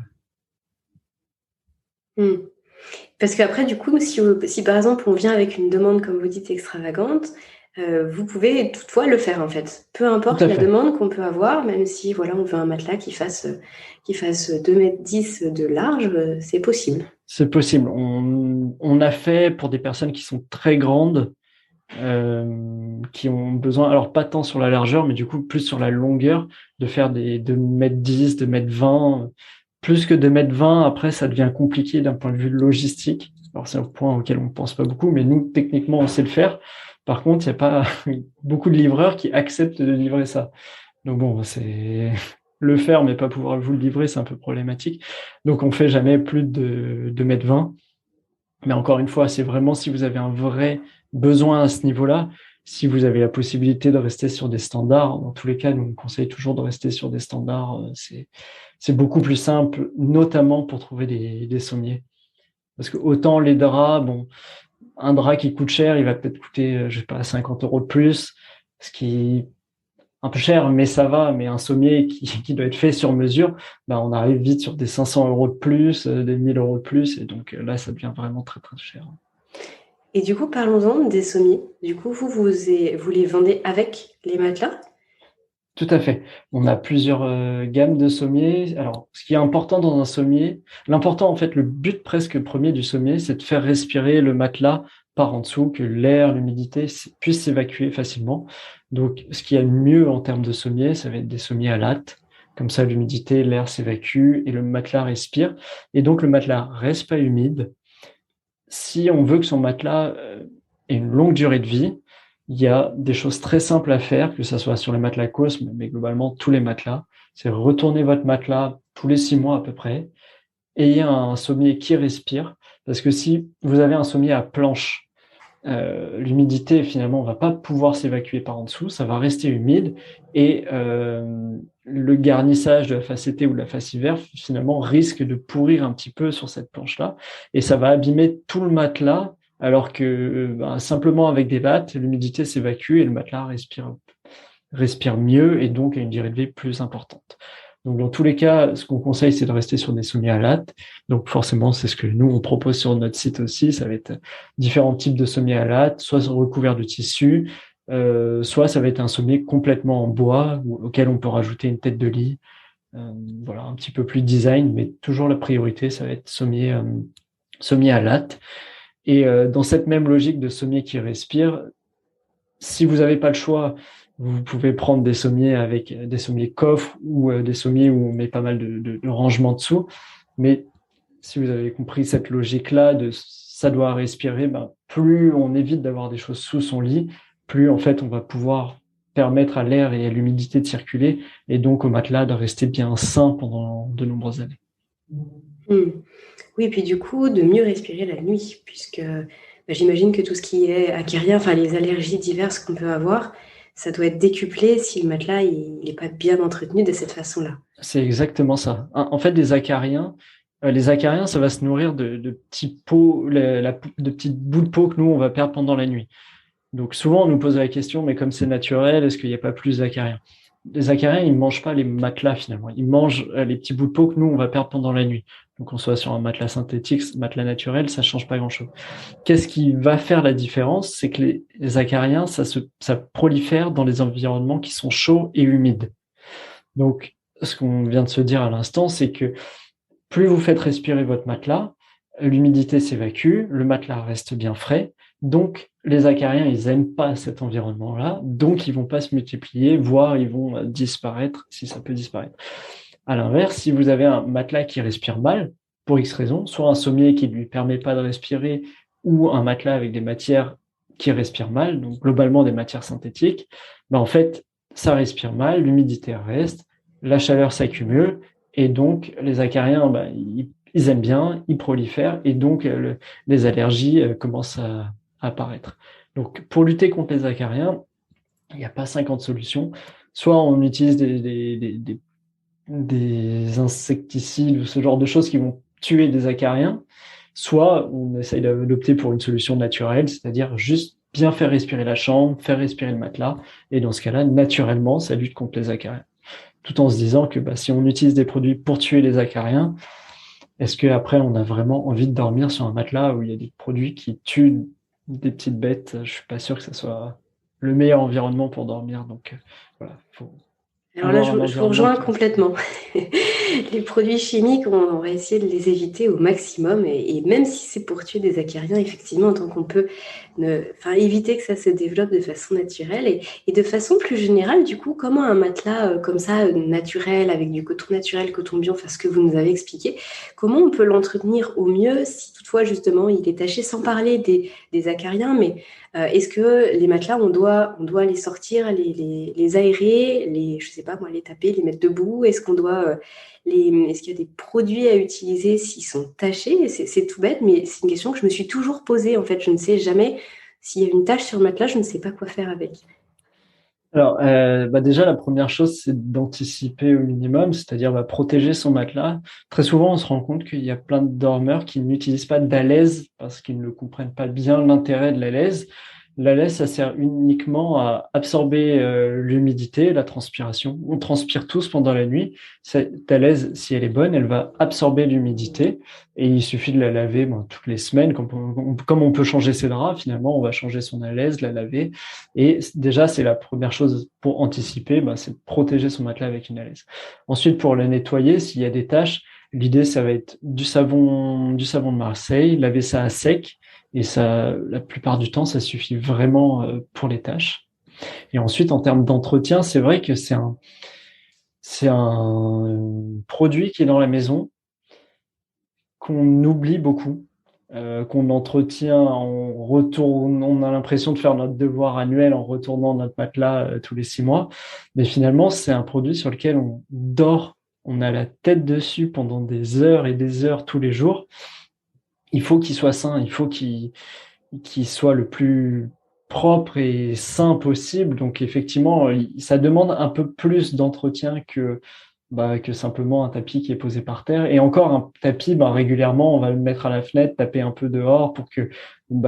Parce qu'après, du coup, si par exemple on vient avec une demande, comme vous dites, extravagante, vous pouvez toutefois le faire en fait. Peu importe la demande qu'on peut avoir, même si voilà, on veut un matelas qui fasse 2,10 m de large, c'est possible. C'est possible. On a fait pour des personnes qui sont très grandes, qui ont besoin, alors pas tant sur la largeur, mais du coup plus sur la longueur, de faire des 2,10 m, 2,20 m. Plus que 2,20 m, après, ça devient compliqué d'un point de vue logistique. Alors, c'est un point auquel on ne pense pas beaucoup, mais nous, techniquement, on sait le faire. Par contre, il n'y a pas beaucoup de livreurs qui acceptent de livrer ça. Donc bon, c'est le faire, mais pas pouvoir vous le livrer, c'est un peu problématique. Donc, on ne fait jamais plus de 2,20 m. Mais encore une fois, c'est vraiment si vous avez un vrai besoin à ce niveau-là. Si vous avez la possibilité de rester sur des standards, dans tous les cas, nous on conseille toujours de rester sur des standards. C'est beaucoup plus simple, notamment pour trouver des sommiers. Parce que autant les draps, bon, un drap qui coûte cher, il va peut-être coûter, je sais pas, 50 € de plus, ce qui est un peu cher, mais ça va. Mais un sommier qui doit être fait sur mesure, on arrive vite sur des 500 € de plus, des 1 000 € de plus, et donc là, ça devient vraiment très très cher. Et du coup, parlons-en des sommiers. Du coup, vous les vendez avec les matelas? Tout à fait. On a plusieurs gammes de sommiers. Alors, ce qui est important dans un sommier, l'important, en fait, le but presque premier du sommier, c'est de faire respirer le matelas par en dessous, que l'air, l'humidité puisse s'évacuer facilement. Donc, ce qui est mieux en termes de sommier, ça va être des sommiers à latte. Comme ça, l'humidité, l'air s'évacue et le matelas respire. Et donc, le matelas reste pas humide. Si on veut que son matelas ait une longue durée de vie, il y a des choses très simples à faire, que ce soit sur les matelas Cosme, mais globalement tous les matelas. C'est retourner votre matelas tous les 6 mois à peu près. Ayez un sommier qui respire, parce que si vous avez un sommier à planche, l'humidité finalement va pas pouvoir s'évacuer par en dessous, ça va rester humide et le garnissage de la face été ou de la face hiver finalement risque de pourrir un petit peu sur cette planche-là et ça va abîmer tout le matelas alors que simplement avec des lattes, l'humidité s'évacue et le matelas respire mieux et donc a une durée de vie plus importante. Donc, dans tous les cas, ce qu'on conseille, c'est de rester sur des sommiers à lattes. Donc, forcément, c'est ce que nous, on propose sur notre site aussi. Ça va être différents types de sommiers à lattes, soit recouverts de tissu, soit ça va être un sommier complètement en bois auquel on peut rajouter une tête de lit. Voilà, un petit peu plus design, mais toujours la priorité, ça va être sommier à lattes. Et dans cette même logique de sommier qui respire, si vous n'avez pas le choix, vous pouvez prendre des sommiers avec des sommiers coffres ou des sommiers où on met pas mal de rangements dessous. Mais si vous avez compris cette logique-là de ça doit respirer, plus on évite d'avoir des choses sous son lit, plus en fait on va pouvoir permettre à l'air et à l'humidité de circuler et donc au matelas de rester bien sain pendant de nombreuses années. Oui, puis du coup, de mieux respirer la nuit, puisque j'imagine que tout ce qui est acérien, enfin les allergies diverses qu'on peut avoir, ça doit être décuplé si le matelas il n'est pas bien entretenu de cette façon-là. C'est exactement ça. En fait, les acariens, ça va se nourrir de petits pots, de petites bouts de peau que nous, on va perdre pendant la nuit. Donc souvent, on nous pose la question, mais comme c'est naturel, est-ce qu'il n'y a pas plus d'acariens? Les acariens, ils ne mangent pas les matelas finalement. Ils mangent les petits bouts de peau que nous, on va perdre pendant la nuit. Donc on soit sur un matelas synthétique, matelas naturel, ça ne change pas grand-chose. Qu'est-ce qui va faire la différence? C'est que les acariens, ça prolifère dans les environnements qui sont chauds et humides. Donc, ce qu'on vient de se dire à l'instant, c'est que plus vous faites respirer votre matelas, l'humidité s'évacue, le matelas reste bien frais. Donc, les acariens, ils n'aiment pas cet environnement-là, donc ils vont pas se multiplier, voire ils vont disparaître, si ça peut disparaître. À l'inverse, si vous avez un matelas qui respire mal, pour X raisons, soit un sommier qui ne lui permet pas de respirer, ou un matelas avec des matières qui respirent mal, donc globalement des matières synthétiques, en fait, ça respire mal, l'humidité reste, la chaleur s'accumule, et donc les acariens, ils aiment bien, ils prolifèrent, et donc les allergies commencent à apparaître. Donc, pour lutter contre les acariens, il n'y a pas 50 solutions. Soit on utilise des insecticides ou ce genre de choses qui vont tuer des acariens, soit on essaye d'opter pour une solution naturelle, c'est-à-dire juste bien faire respirer la chambre, faire respirer le matelas, et dans ce cas-là, naturellement, ça lutte contre les acariens. Tout en se disant que si on utilise des produits pour tuer les acariens, est-ce qu'après on a vraiment envie de dormir sur un matelas où il y a des produits qui tuent des petites bêtes? Je suis pas sûr que ce soit le meilleur environnement pour dormir. Donc voilà, Alors là, je vous rejoins complètement. Les produits chimiques, on va essayer de les éviter au maximum. Et même si c'est pour tuer des acariens, effectivement, tant qu'on peut éviter que ça se développe de façon naturelle. Et de façon plus générale, du coup, comment un matelas comme ça, naturel, avec du coton naturel, coton bio, ce que vous nous avez expliqué, comment on peut l'entretenir au mieux si toutefois, justement, il est taché, sans parler des acariens, mais est-ce que les matelas, on doit les sortir, les aérer, je sais pas moi, les taper, les mettre debout? Est-ce qu'on doit est-ce qu'il y a des produits à utiliser s'ils sont tachés? C'est tout bête, mais c'est une question que je me suis toujours posée. En fait, je ne sais jamais s'il y a une tache sur le matelas, je ne sais pas quoi faire avec. Alors, déjà, la première chose, c'est d'anticiper au minimum, c'est-à-dire protéger son matelas. Très souvent, on se rend compte qu'il y a plein de dormeurs qui n'utilisent pas d'alaise parce qu'ils ne comprennent pas bien l'intérêt de l'alaise. L'alaise, ça sert uniquement à absorber l'humidité, la transpiration. On transpire tous pendant la nuit. Cette alaise, si elle est bonne, elle va absorber l'humidité et il suffit de la laver toutes les semaines. Comme on peut changer ses draps, finalement, on va changer son alaise, la laver. Et déjà, c'est la première chose pour anticiper, c'est de protéger son matelas avec une alaise. Ensuite, pour le nettoyer, s'il y a des taches, l'idée, ça va être du savon de Marseille, laver ça à sec. Et ça, la plupart du temps, ça suffit vraiment pour les tâches. Et ensuite, en termes d'entretien, c'est vrai que c'est un produit qui est dans la maison, qu'on oublie beaucoup, qu'on entretient on a l'impression de faire notre devoir annuel en retournant notre matelas tous les 6 mois. Mais finalement, c'est un produit sur lequel on dort, on a la tête dessus pendant des heures et des heures tous les jours. Il faut qu'il soit sain, il faut qu'il soit le plus propre et sain possible. Donc effectivement, ça demande un peu plus d'entretien que simplement un tapis qui est posé par terre. Et encore, un tapis, régulièrement, on va le mettre à la fenêtre, taper un peu dehors pour que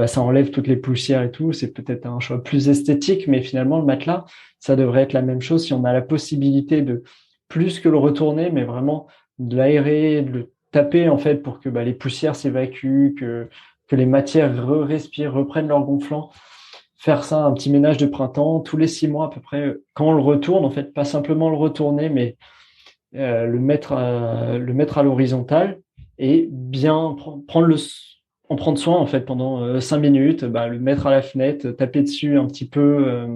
ça enlève toutes les poussières et tout. C'est peut-être un choix plus esthétique, mais finalement, le matelas, ça devrait être la même chose si on a la possibilité de plus que le retourner, mais vraiment de l'aérer, de le taper en fait pour que les poussières s'évacuent, que les matières respirent, reprennent leur gonflant. Faire ça, un petit ménage de printemps, tous les 6 mois à peu près, quand on le retourne, en fait, pas simplement le retourner, mais le mettre à l'horizontale et bien en prendre soin en fait pendant 5 minutes, le mettre à la fenêtre, taper dessus un petit peu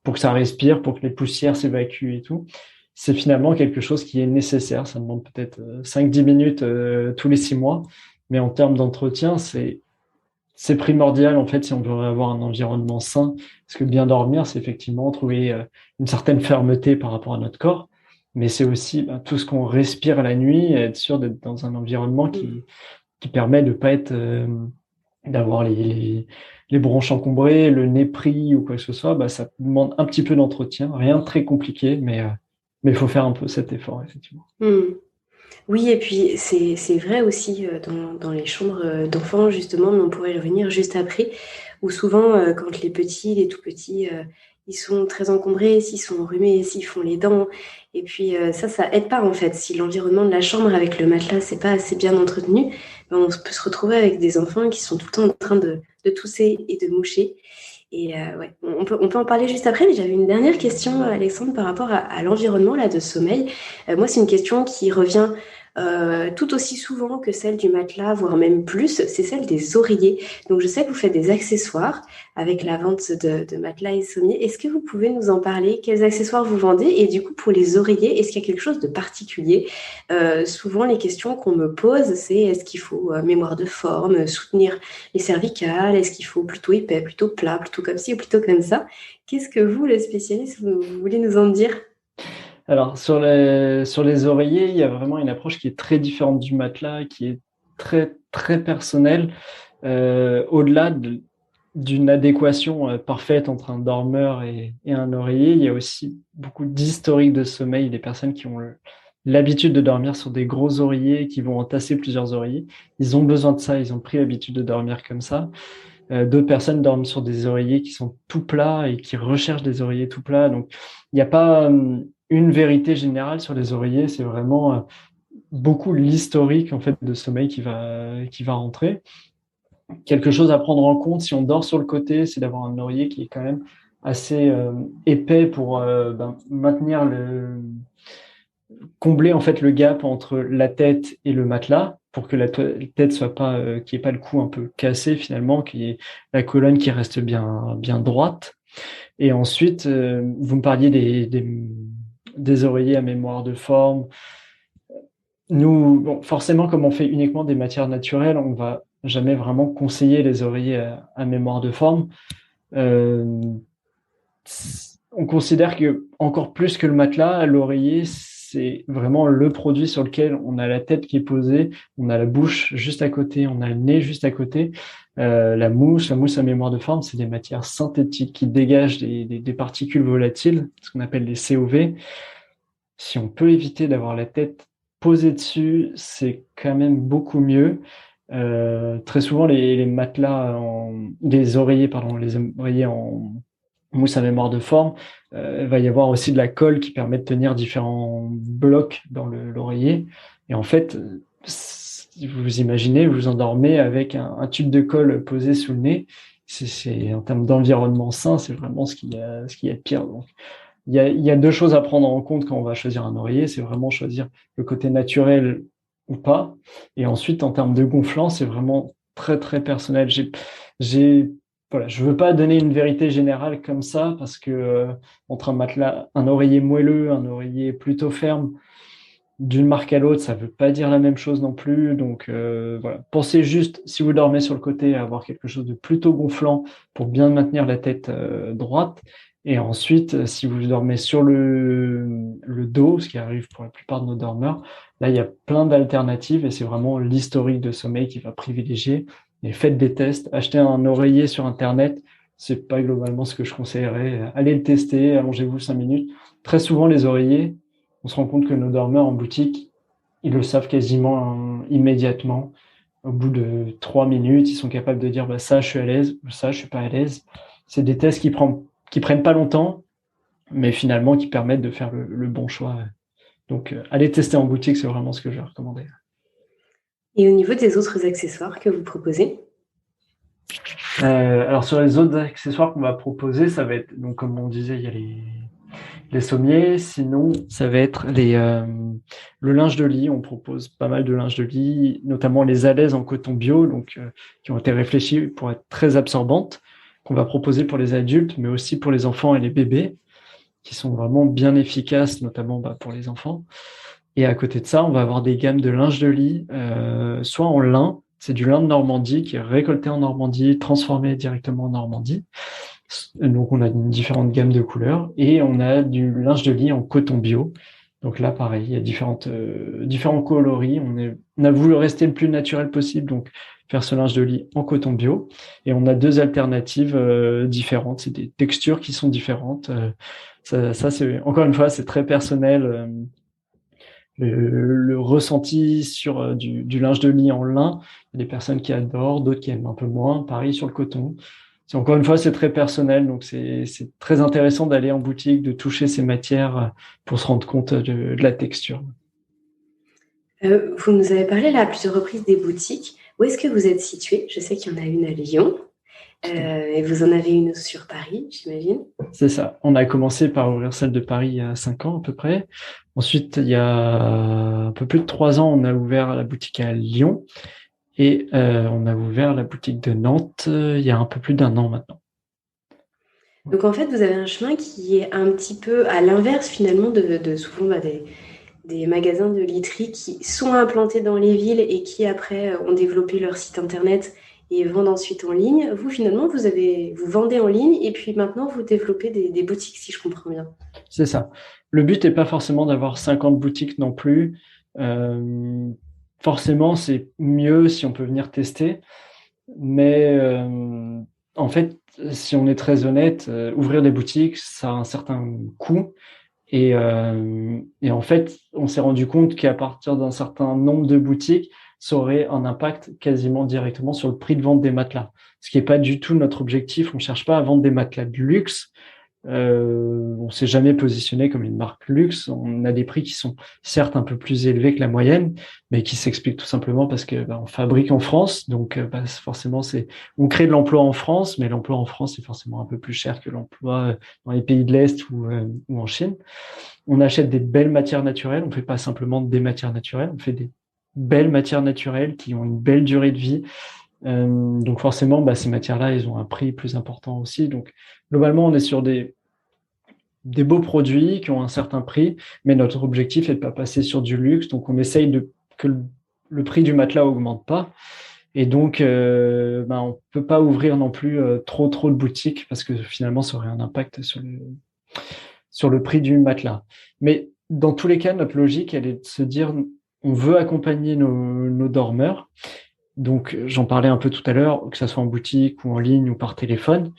pour que ça respire, pour que les poussières s'évacuent et tout. C'est finalement quelque chose qui est nécessaire. Ça demande peut-être 5-10 minutes tous les 6 mois, mais en termes d'entretien, c'est primordial en fait si on veut avoir un environnement sain. Parce que bien dormir, c'est effectivement trouver une certaine fermeté par rapport à notre corps, mais c'est aussi tout ce qu'on respire la nuit, et être sûr d'être dans un environnement qui permet de pas être d'avoir les bronches encombrées, le nez pris ou quoi que ce soit. Ça demande un petit peu d'entretien, rien de très compliqué, mais il faut faire un peu cet effort effectivement. Oui, et puis c'est vrai aussi dans les chambres d'enfants, justement, mais on pourrait y revenir juste après, où souvent, quand les tout petits, ils sont très encombrés, s'ils sont enrhumés, s'ils font les dents, et puis ça aide pas en fait. Si l'environnement de la chambre avec le matelas, c'est pas assez bien entretenu, on peut se retrouver avec des enfants qui sont tout le temps en train de tousser et de moucher. Et ouais, on peut en parler juste après, mais j'avais une dernière question, Alexandre, par rapport à l'environnement là, de sommeil. Moi, c'est une question qui revient tout aussi souvent que celle du matelas, voire même plus, c'est celle des oreillers. Donc, je sais que vous faites des accessoires avec la vente de matelas et sommiers. Est-ce que vous pouvez nous en parler? Quels accessoires vous vendez? Et du coup, pour les oreillers, est-ce qu'il y a quelque chose de particulier? Souvent, les questions qu'on me pose, c'est est-ce qu'il faut mémoire de forme, soutenir les cervicales? Est-ce qu'il faut plutôt épais, plutôt plat, plutôt comme ci ou plutôt comme ça? Qu'est-ce que vous, le spécialiste, vous voulez nous en dire? Alors, sur les oreillers, il y a vraiment une approche qui est très différente du matelas, qui est très, très personnelle. Au-delà d'une adéquation parfaite entre un dormeur et un oreiller, il y a aussi beaucoup d'historique de sommeil, des personnes qui ont l'habitude de dormir sur des gros oreillers, qui vont entasser plusieurs oreillers. Ils ont besoin de ça, ils ont pris l'habitude de dormir comme ça. D'autres personnes dorment sur des oreillers qui sont tout plats et qui recherchent des oreillers tout plats. Donc, il n'y a pas une vérité générale sur les oreillers, c'est vraiment beaucoup l'historique en fait de sommeil qui va rentrer. Quelque chose à prendre en compte si on dort sur le côté, c'est d'avoir un oreiller qui est quand même assez épais pour maintenir combler en fait le gap entre la tête et le matelas pour que la tête soit pas qu'il n'y ait pas le cou un peu cassé finalement, qu'il y ait la colonne qui reste bien droite. Et ensuite, vous me parliez des oreillers à mémoire de forme. Nous, forcément, comme on fait uniquement des matières naturelles, on va jamais vraiment conseiller les oreillers à mémoire de forme. On considère que encore plus que le matelas, l'oreiller, c'est vraiment le produit sur lequel on a la tête qui est posée, on a la bouche juste à côté, on a le nez juste à côté. La mousse à mémoire de forme, c'est des matières synthétiques qui dégagent des particules volatiles, ce qu'on appelle les COV. Si on peut éviter d'avoir la tête posée dessus, c'est quand même beaucoup mieux. Très souvent, les oreillers en mousse à mémoire de forme, il va y avoir aussi de la colle qui permet de tenir différents blocs dans l'oreiller. Et en fait, si vous imaginez, vous endormez avec un tube de colle posé sous le nez. C'est en termes d'environnement sain, c'est vraiment ce qu'il y a de pire. Donc, il y a deux choses à prendre en compte quand on va choisir un oreiller. C'est vraiment choisir le côté naturel ou pas. Et ensuite, en termes de gonflant, c'est vraiment très, très personnel. Voilà, je veux pas donner une vérité générale comme ça parce que entre un oreiller moelleux, un oreiller plutôt ferme, d'une marque à l'autre, ça veut pas dire la même chose non plus. Donc voilà, pensez juste, si vous dormez sur le côté, à avoir quelque chose de plutôt gonflant pour bien maintenir la tête droite. Et ensuite, si vous dormez sur le dos, ce qui arrive pour la plupart de nos dormeurs, là, il y a plein d'alternatives et c'est vraiment l'historique de sommeil qui va privilégier. Et faites des tests. Achetez un oreiller sur Internet, c'est pas globalement ce que je conseillerais. Allez le tester, allongez-vous 5 minutes. Très souvent, les oreillers, on se rend compte que nos dormeurs en boutique, ils le savent quasiment immédiatement. Au bout de 3 minutes, ils sont capables de dire ça, je suis à l'aise, ou ça, je suis pas à l'aise. C'est des tests qui prennent pas longtemps, mais finalement qui permettent de faire le bon choix. Donc, aller tester en boutique, c'est vraiment ce que je vais recommander. Et au niveau des autres accessoires que vous proposez? Alors, sur les autres accessoires qu'on va proposer, ça va être, donc comme on disait, il y a les sommiers. Sinon, ça va être le linge de lit. On propose pas mal de linge de lit, notamment les alaises en coton bio, donc qui ont été réfléchis pour être très absorbantes, qu'on va proposer pour les adultes, mais aussi pour les enfants et les bébés, qui sont vraiment bien efficaces, notamment pour les enfants. Et à côté de ça, on va avoir des gammes de linge de lit, soit en lin, c'est du lin de Normandie qui est récolté en Normandie, transformé directement en Normandie. Donc, on a une différente gamme de couleurs et on a du linge de lit en coton bio. Donc là, pareil, il y a différents coloris. On a voulu rester le plus naturel possible, donc faire ce linge de lit en coton bio. Et on a 2 alternatives différentes. C'est des textures qui sont différentes. Ça c'est encore une fois, c'est très personnel. Le ressenti sur du linge de lit en lin, il y a des personnes qui adorent, d'autres qui aiment un peu moins. Pareil sur le coton. Encore une fois, c'est très personnel, donc c'est très intéressant d'aller en boutique, de toucher ces matières pour se rendre compte de la texture. Vous nous avez parlé là à plusieurs reprises des boutiques. Où est-ce que vous êtes situé? Je sais qu'il y en a une à Lyon et vous en avez une sur Paris, j'imagine. C'est ça. On a commencé par ouvrir celle de Paris il y a 5 ans à peu près. Ensuite, il y a un peu plus de 3 ans, on a ouvert la boutique à Lyon et on a ouvert la boutique de Nantes il y a un peu plus d'1 an maintenant. Donc en fait, vous avez un chemin qui est un petit peu à l'inverse finalement de souvent des magasins de literie qui sont implantés dans les villes et qui après ont développé leur site internet et vendent ensuite en ligne. Vous finalement, vous vendez en ligne et puis maintenant vous développez des boutiques, si je comprends bien. C'est ça. Le but n'est pas forcément d'avoir 50 boutiques non plus. Forcément, c'est mieux si on peut venir tester. Mais en fait, si on est très honnête, ouvrir des boutiques, ça a un certain coût. Et en fait, on s'est rendu compte qu'à partir d'un certain nombre de boutiques, ça aurait un impact quasiment directement sur le prix de vente des matelas. Ce qui n'est pas du tout notre objectif. On ne cherche pas à vendre des matelas de luxe. On s'est jamais positionné comme une marque luxe. On a des prix qui sont certes un peu plus élevés que la moyenne, mais qui s'expliquent tout simplement parce que on fabrique en France, donc forcément on crée de l'emploi en France, mais l'emploi en France est forcément un peu plus cher que l'emploi dans les pays de l'Est ou en Chine. On achète des belles matières naturelles. On fait pas simplement des matières naturelles, on fait des belles matières naturelles qui ont une belle durée de vie. Donc forcément, ces matières-là, ils ont un prix plus important aussi. Donc globalement, on est sur des beaux produits qui ont un certain prix, mais notre objectif est de pas passer sur du luxe. Donc on essaye que le prix du matelas augmente pas. Et donc, on peut pas ouvrir non plus trop de boutiques parce que finalement, ça aurait un impact sur le prix du matelas. Mais dans tous les cas, notre logique, elle est de se dire, on veut accompagner nos dormeurs. Donc, j'en parlais un peu tout à l'heure, que ça soit en boutique ou en ligne ou par téléphone,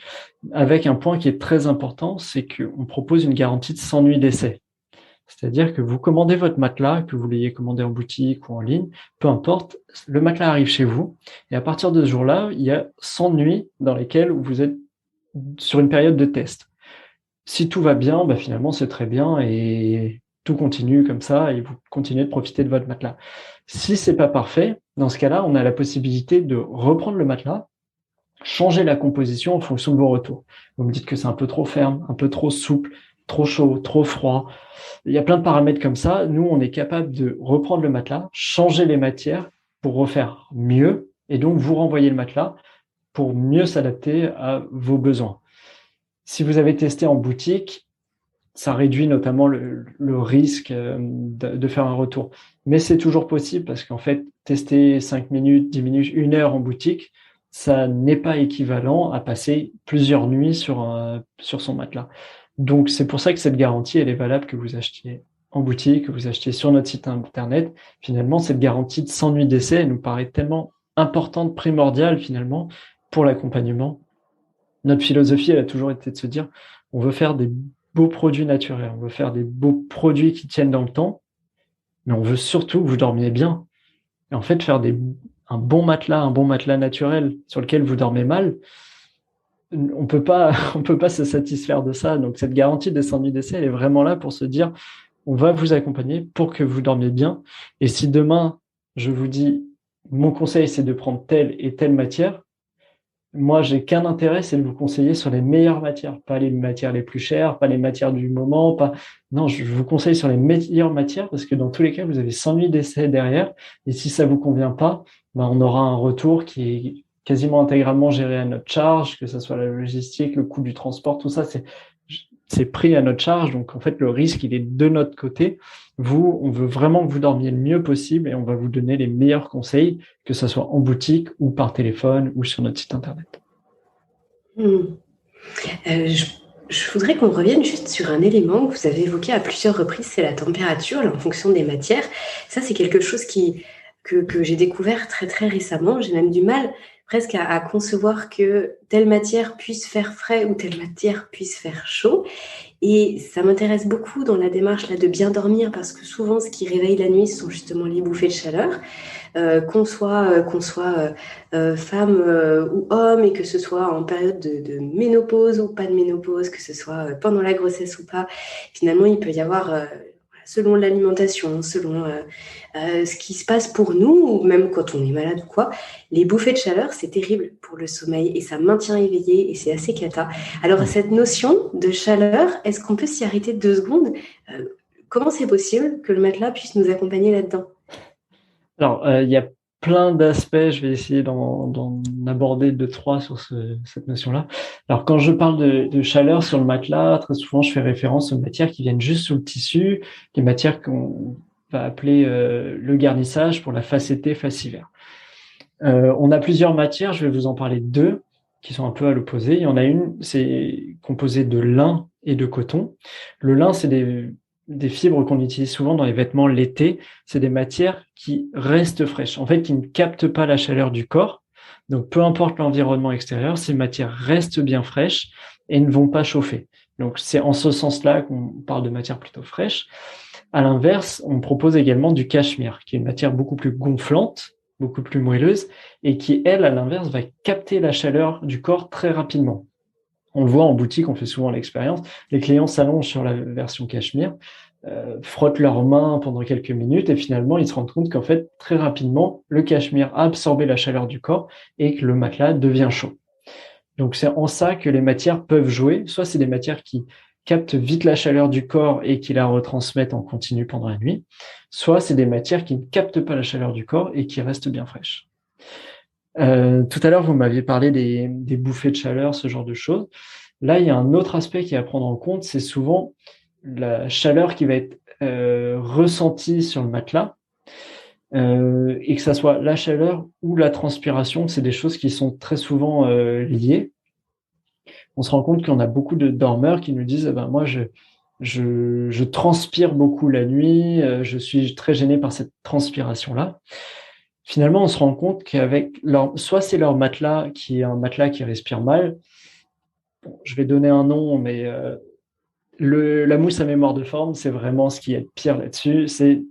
avec un point qui est très important, c'est qu'on propose une garantie de 100 nuits d'essai. C'est-à-dire que vous commandez votre matelas, que vous l'ayez commandé en boutique ou en ligne, peu importe, le matelas arrive chez vous, et à partir de ce jour-là, il y a 100 nuits dans lesquelles vous êtes sur une période de test. Si tout va bien, finalement, c'est très bien, et tout continue comme ça, et vous continuez de profiter de votre matelas. Si c'est pas parfait, dans ce cas-là, on a la possibilité de reprendre le matelas, changer la composition en fonction de vos retours. Vous me dites que c'est un peu trop ferme, un peu trop souple, trop chaud, trop froid. Il y a plein de paramètres comme ça. Nous, on est capable de reprendre le matelas, changer les matières pour refaire mieux, et donc vous renvoyer le matelas pour mieux s'adapter à vos besoins. Si vous avez testé en boutique, ça réduit notamment le risque de faire un retour. Mais c'est toujours possible parce qu'en fait, tester 5 minutes, 10 minutes, 1 heure en boutique, ça n'est pas équivalent à passer plusieurs nuits sur son matelas. Donc, c'est pour ça que cette garantie, elle est valable que vous achetiez en boutique, que vous achetiez sur notre site internet. Finalement, cette garantie de 100 nuits d'essai, elle nous paraît tellement importante, primordiale finalement pour l'accompagnement. Notre philosophie, elle a toujours été de se dire, on veut faire des beaux produits naturels, on veut faire des beaux produits qui tiennent dans le temps, mais on veut surtout que vous dormiez bien. Et en fait, faire un bon matelas naturel sur lequel vous dormez mal, on peut pas se satisfaire de ça. Donc, cette garantie des 100 nuits d'essai, elle est vraiment là pour se dire, on va vous accompagner pour que vous dormiez bien. Et si demain, je vous dis, mon conseil, c'est de prendre telle et telle matière, moi, j'ai qu'un intérêt, c'est de vous conseiller sur les meilleures matières, pas les matières les plus chères, pas les matières du moment, pas. Non, je vous conseille sur les meilleures matières parce que dans tous les cas, vous avez 100 nuits d'essai derrière. Et si ça vous convient pas, ben, on aura un retour qui est quasiment intégralement géré à notre charge, que ce soit la logistique, le coût du transport, tout ça, c'est pris à notre charge. Donc, en fait, le risque, il est de notre côté. Vous, on veut vraiment que vous dormiez le mieux possible et on va vous donner les meilleurs conseils, que ce soit en boutique ou par téléphone ou sur notre site internet. Je voudrais qu'on revienne juste sur un élément que vous avez évoqué à plusieurs reprises, c'est la température, là, en fonction des matières. Ça, c'est quelque chose que j'ai découvert très, très récemment. J'ai même du mal presque à concevoir que telle matière puisse faire frais ou telle matière puisse faire chaud. Et ça m'intéresse beaucoup dans la démarche là, de bien dormir parce que souvent, ce qui réveille la nuit, ce sont justement les bouffées de chaleur. Qu'on soit femme ou homme et que ce soit en période de ménopause ou pas de ménopause, que ce soit pendant la grossesse ou pas, finalement, il peut y avoir, selon l'alimentation, selon ce qui se passe pour nous, ou même quand on est malade ou quoi, les bouffées de chaleur, c'est terrible pour le sommeil et ça maintient éveillé et c'est assez cata. Alors, cette notion de chaleur, est-ce qu'on peut s'y arrêter 2 secondes? Comment c'est possible que le matelas puisse nous accompagner là-dedans? Alors, il y a plein d'aspects, je vais essayer d'en aborder 2-3 sur cette notion-là. Alors, quand je parle de chaleur sur le matelas, très souvent, je fais référence aux matières qui viennent juste sous le tissu, les matières qu'on va appeler le garnissage pour la face été, face hiver. On a plusieurs matières, je vais vous en parler de 2 qui sont un peu à l'opposé. Il y en a une, c'est composé de lin et de coton. Le lin, c'est des fibres qu'on utilise souvent dans les vêtements l'été. C'est des matières qui restent fraîches, en fait, qui ne captent pas la chaleur du corps. Donc, peu importe l'environnement extérieur, ces matières restent bien fraîches et ne vont pas chauffer. Donc, c'est en ce sens-là qu'on parle de matières plutôt fraîches. À l'inverse, on propose également du cachemire, qui est une matière beaucoup plus gonflante, beaucoup plus moelleuse, et qui, elle, à l'inverse, va capter la chaleur du corps très rapidement. On le voit en boutique, on fait souvent l'expérience. Les clients s'allongent sur la version cachemire, frottent leurs mains pendant quelques minutes et finalement, ils se rendent compte qu'en fait, très rapidement, le cachemire a absorbé la chaleur du corps et que le matelas devient chaud. Donc, c'est en ça que les matières peuvent jouer. Soit c'est des matières qui captent vite la chaleur du corps et qui la retransmettent en continu pendant la nuit. Soit c'est des matières qui ne captent pas la chaleur du corps et qui restent bien fraîches. Tout à l'heure, vous m'aviez parlé des bouffées de chaleur, ce genre de choses. Là, il y a un autre aspect qui est à prendre en compte, c'est souvent la chaleur qui va être ressentie sur le matelas, et que ça soit la chaleur ou la transpiration, c'est des choses qui sont très souvent liées. On se rend compte qu'on a beaucoup de dormeurs qui nous disent eh ben, moi, je transpire beaucoup la nuit, je suis très gêné par cette transpiration-là. Finalement, on se rend compte qu'avec soit c'est leur matelas qui est un matelas qui respire mal. Bon, je vais donner un nom, mais la mousse à mémoire de forme, c'est vraiment ce qui est pire là-dessus. C'est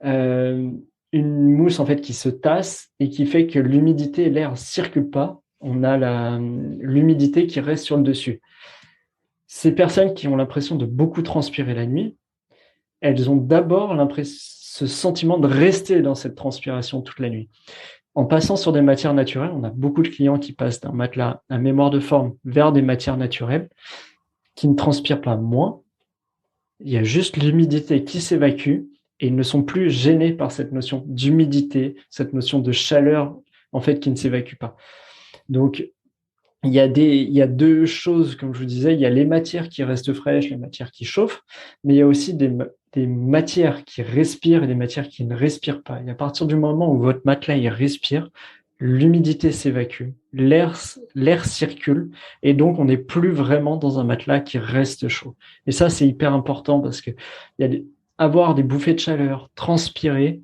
une mousse en fait qui se tasse et qui fait que l'humidité et l'air ne circulent pas. On a l'humidité qui reste sur le dessus. Ces personnes qui ont l'impression de beaucoup transpirer la nuit, elles ont d'abord ce sentiment de rester dans cette transpiration toute la nuit. En passant sur des matières naturelles, on a beaucoup de clients qui passent d'un matelas à mémoire de forme vers des matières naturelles qui ne transpirent pas moins. Il y a juste l'humidité qui s'évacue et ils ne sont plus gênés par cette notion d'humidité, cette notion de chaleur en fait qui ne s'évacue pas. Donc, il y a 2 choses, comme je vous disais, il y a les matières qui restent fraîches, les matières qui chauffent, mais il y a aussi des matières qui respirent et des matières qui ne respirent pas. Et à partir du moment où votre matelas il respire, l'humidité s'évacue, l'air circule, et donc on n'est plus vraiment dans un matelas qui reste chaud. Et ça, c'est hyper important parce que avoir des bouffées de chaleur, transpirer,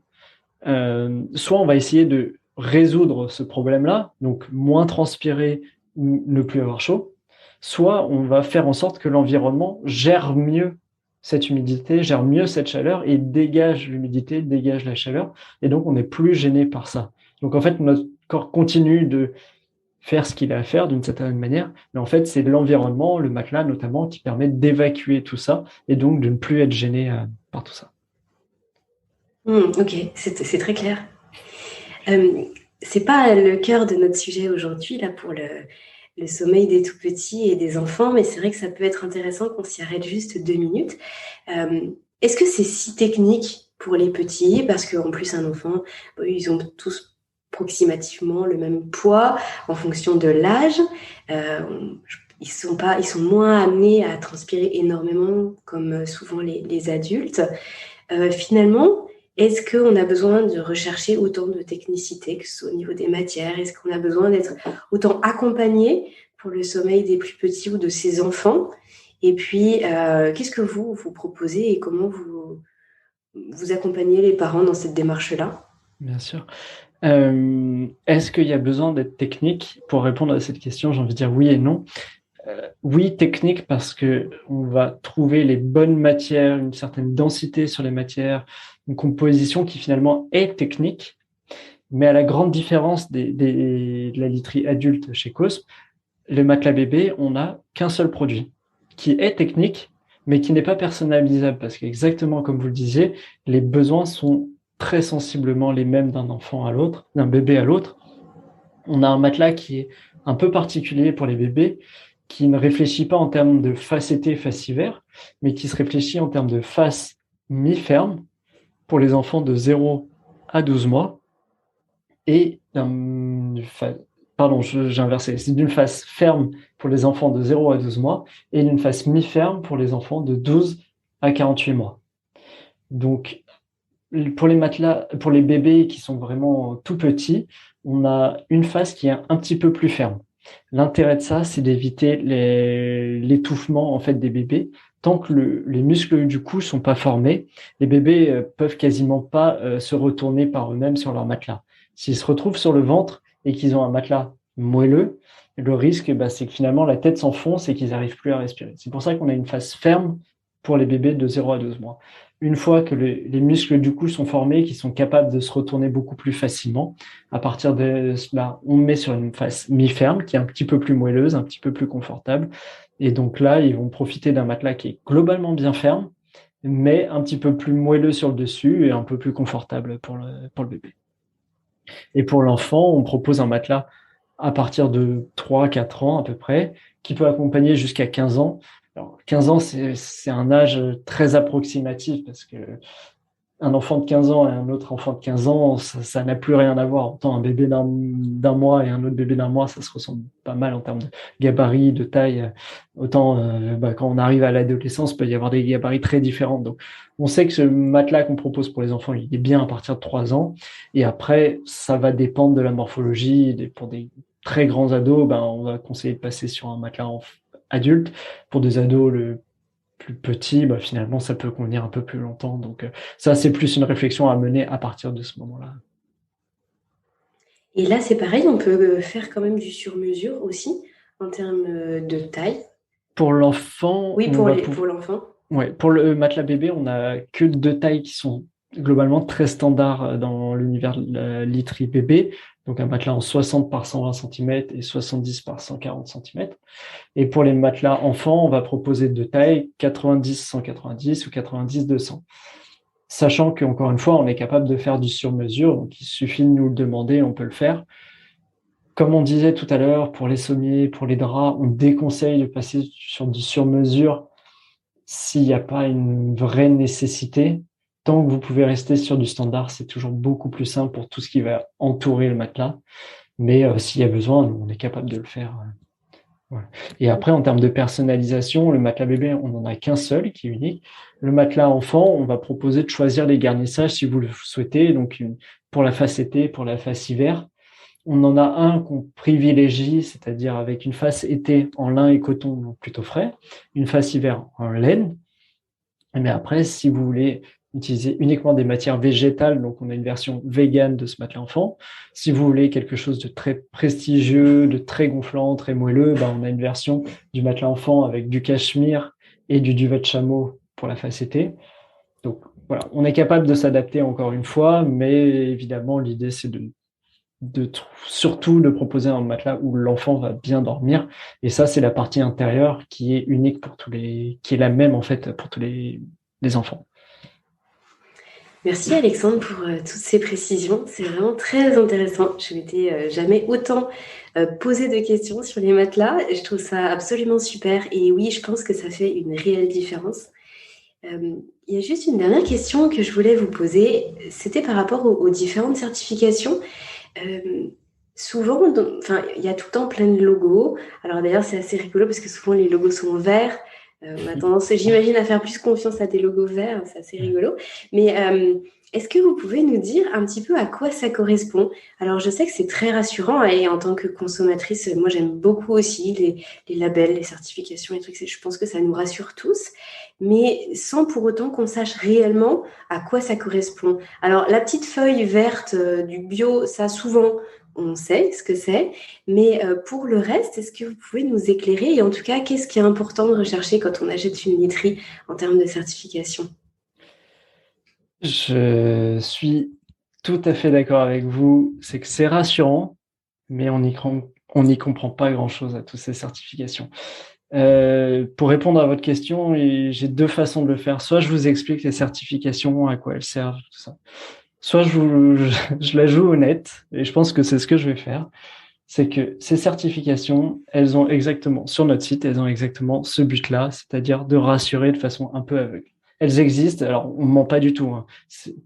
soit on va essayer de résoudre ce problème-là, donc moins transpirer ou ne plus avoir chaud, soit on va faire en sorte que l'environnement gère mieux cette humidité, gère mieux cette chaleur et dégage l'humidité, dégage la chaleur, et donc on n'est plus gêné par ça. Donc en fait, notre corps continue de faire ce qu'il a à faire d'une certaine manière, mais en fait, c'est l'environnement, le matelas notamment, qui permet d'évacuer tout ça et donc de ne plus être gêné par tout ça. Ok, c'est très clair. C'est pas le cœur de notre sujet aujourd'hui, là, pour le sommeil des tout petits et des enfants, mais c'est vrai que ça peut être intéressant qu'on s'y arrête juste 2 minutes. Est-ce que c'est si technique pour les petits? Parce qu'en plus, un enfant, ils ont tous approximativement le même poids en fonction de l'âge. Ils sont moins amenés à transpirer énormément comme souvent les adultes. Finalement, est-ce qu'on a besoin de rechercher autant de technicité, que ce soit au niveau des matières? Est-ce qu'on a besoin d'être autant accompagné pour le sommeil des plus petits ou de ses enfants? Et puis, qu'est-ce que vous proposez et comment vous accompagnez les parents dans cette démarche-là? Bien sûr. Est-ce qu'il y a besoin d'être technique? Pour répondre à cette question, j'ai envie de dire oui et non. Oui, technique parce que on va trouver les bonnes matières, une certaine densité sur les matières, une composition qui finalement est technique, mais à la grande différence de la literie adulte chez Cosme, le matelas bébé, on n'a qu'un seul produit qui est technique, mais qui n'est pas personnalisable parce qu'exactement comme vous le disiez, les besoins sont très sensiblement les mêmes d'un enfant à l'autre, d'un bébé à l'autre. On a un matelas qui est un peu particulier pour les bébés, qui ne réfléchit pas en termes de face été, face hiver, mais qui se réfléchit en termes de face mi-ferme pour les enfants de 0 à 12 mois et j'ai inversé, c'est d'une face ferme pour les enfants de 0 à 12 mois et d'une face mi-ferme pour les enfants de 12 à 48 mois. Donc, pour les matelas, pour les bébés qui sont vraiment tout petits, on a une face qui est un petit peu plus ferme. L'intérêt de ça, c'est d'éviter l'étouffement en fait des bébés. Tant que les muscles du cou sont pas formés, les bébés peuvent quasiment pas se retourner par eux-mêmes sur leur matelas. S'ils se retrouvent sur le ventre et qu'ils ont un matelas moelleux, le risque, c'est que finalement la tête s'enfonce et qu'ils n'arrivent plus à respirer. C'est pour ça qu'on a une face ferme pour les bébés de 0 à 12 mois. Une fois que les muscles du cou sont formés, qu'ils sont capables de se retourner beaucoup plus facilement, à partir de cela, on met sur une face mi-ferme qui est un petit peu plus moelleuse, un petit peu plus confortable. Et donc là, ils vont profiter d'un matelas qui est globalement bien ferme, mais un petit peu plus moelleux sur le dessus et un peu plus confortable pour le bébé. Et pour l'enfant, on propose un matelas à partir de 3-4 ans à peu près, qui peut accompagner jusqu'à 15 ans. Alors, 15 ans, c'est un âge très approximatif parce que un enfant de 15 ans et un autre enfant de 15 ans, ça n'a plus rien à voir. Autant un bébé d'un mois et un autre bébé d'un mois, ça se ressemble pas mal en termes de gabarit, de taille. Autant quand on arrive à l'adolescence, il peut y avoir des gabarits très différents. Donc, on sait que ce matelas qu'on propose pour les enfants, il est bien à partir de 3 ans. Et après, ça va dépendre de la morphologie. Pour des très grands ados, on va conseiller de passer sur un matelas adulte. Pour des ados, le plus petit, finalement, ça peut convenir un peu plus longtemps. Donc, ça, c'est plus une réflexion à mener à partir de ce moment-là. Et là, c'est pareil, on peut faire quand même du sur-mesure aussi, en termes de taille. Pour l'enfant... Oui, pour l'enfant. Ouais, pour le matelas bébé, on n'a que 2 tailles qui sont globalement très standards dans l'univers de la literie bébé. Donc, un matelas en 60 par 120 cm et 70 par 140 cm. Et pour les matelas enfants, on va proposer 2 tailles, 90-190 ou 90-200. Sachant qu'encore une fois, on est capable de faire du sur-mesure, donc il suffit de nous le demander, on peut le faire. Comme on disait tout à l'heure, pour les sommiers, pour les draps, on déconseille de passer sur du sur-mesure s'il n'y a pas une vraie nécessité. Tant que vous pouvez rester sur du standard, c'est toujours beaucoup plus simple pour tout ce qui va entourer le matelas. Mais s'il y a besoin, on est capable de le faire. Voilà. Et après, en termes de personnalisation, le matelas bébé, on n'en a qu'un seul qui est unique. Le matelas enfant, on va proposer de choisir les garnissages si vous le souhaitez. Donc, pour la face été, pour la face hiver, on en a un qu'on privilégie, c'est-à-dire avec une face été en lin et coton, donc plutôt frais, une face hiver en laine. Mais après, si vous voulez utiliser uniquement des matières végétales, donc on a une version végane de ce matelas enfant. Si vous voulez quelque chose de très prestigieux, de très gonflant, très moelleux, on a une version du matelas enfant avec du cachemire et du duvet de chameau pour la face été. Donc voilà, on est capable de s'adapter encore une fois, mais évidemment, l'idée c'est de surtout de proposer un matelas où l'enfant va bien dormir. Et ça, c'est la partie intérieure qui est unique qui est la même en fait pour tous les enfants. Merci Alexandre pour toutes ces précisions. C'est vraiment très intéressant. Je m'étais jamais autant posé de questions sur les matelas. Je trouve ça absolument super. Et oui, je pense que ça fait une réelle différence. Il y a juste une dernière question que je voulais vous poser. C'était par rapport aux différentes certifications. Souvent, il y a tout le temps plein de logos. Alors d'ailleurs, c'est assez rigolo parce que souvent les logos sont verts. On a tendance, j'imagine, à faire plus confiance à des logos verts. C'est assez rigolo. Mais est-ce que vous pouvez nous dire un petit peu à quoi ça correspond? Alors, je sais que c'est très rassurant et en tant que consommatrice, moi, j'aime beaucoup aussi les labels, les certifications, les trucs. Je pense que ça nous rassure tous, mais sans pour autant qu'on sache réellement à quoi ça correspond. Alors, la petite feuille verte du bio, ça, souvent, on sait ce que c'est, mais pour le reste, est-ce que vous pouvez nous éclairer? Et en tout cas, qu'est-ce qui est important de rechercher quand on achète une literie en termes de certification? Je suis tout à fait d'accord avec vous. C'est que c'est rassurant, mais on n'y comprend pas grand-chose à toutes ces certifications. Pour répondre à votre question, j'ai deux façons de le faire. Soit je vous explique les certifications, à quoi elles servent, tout ça. Soit je la joue honnête, et je pense que c'est ce que je vais faire. C'est que ces certifications, sur notre site, elles ont exactement ce but-là, c'est-à-dire de rassurer de façon un peu aveugle. Elles existent, alors on ne ment pas du tout, hein.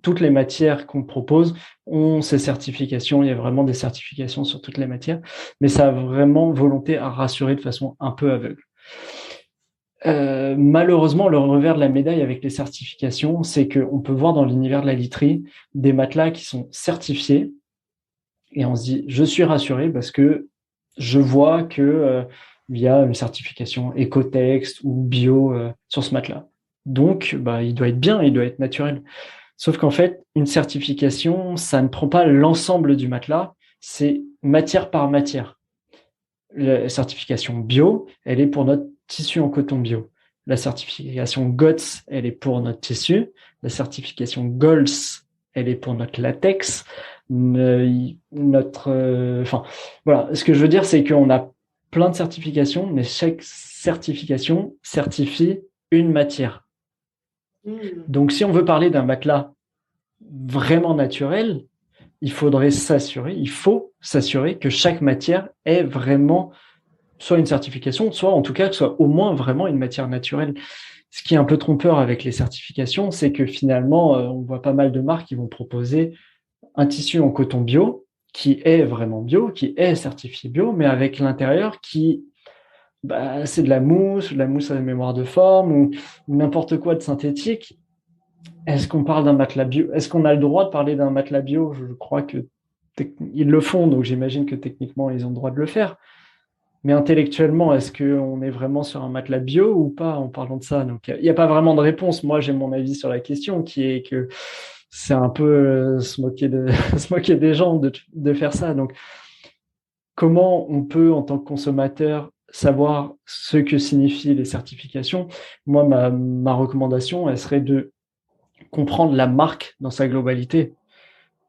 Toutes les matières qu'on propose ont ces certifications, il y a vraiment des certifications sur toutes les matières, mais ça a vraiment volonté à rassurer de façon un peu aveugle. Malheureusement, le revers de la médaille avec les certifications, c'est qu'on peut voir dans l'univers de la literie des matelas qui sont certifiés et on se dit, je suis rassuré parce que je vois que il y a une certification Ecotex ou bio sur ce matelas. Donc, il doit être bien, il doit être naturel. Sauf qu'en fait, une certification, ça ne prend pas l'ensemble du matelas, c'est matière par matière. La certification bio, elle est pour notre tissu en coton bio. La certification GOTS, elle est pour notre tissu. La certification GOLS, elle est pour notre latex. Voilà. Ce que je veux dire, c'est qu'on a plein de certifications, mais chaque certification certifie une matière. Donc, si on veut parler d'un matelas vraiment naturel, il faut s'assurer que chaque matière est vraiment soit une certification, soit en tout cas que soit au moins vraiment une matière naturelle. Ce qui est un peu trompeur avec les certifications, c'est que finalement, on voit pas mal de marques qui vont proposer un tissu en coton bio qui est vraiment bio, qui est certifié bio, mais avec l'intérieur qui c'est de la mousse à mémoire de forme ou n'importe quoi de synthétique. Est-ce qu'on parle d'un matelas bio? Est-ce qu'on a le droit de parler d'un matelas bio? Je crois que ils le font, donc j'imagine que techniquement, ils ont le droit de le faire. Mais intellectuellement, est-ce qu'on est vraiment sur un matelas bio ou pas en parlant de ça? Donc, il n'y a pas vraiment de réponse. Moi, j'ai mon avis sur la question qui est que c'est un peu se moquer des gens de faire ça. Donc, comment on peut, en tant que consommateur, savoir ce que signifient les certifications? Moi, ma recommandation, elle serait de comprendre la marque dans sa globalité.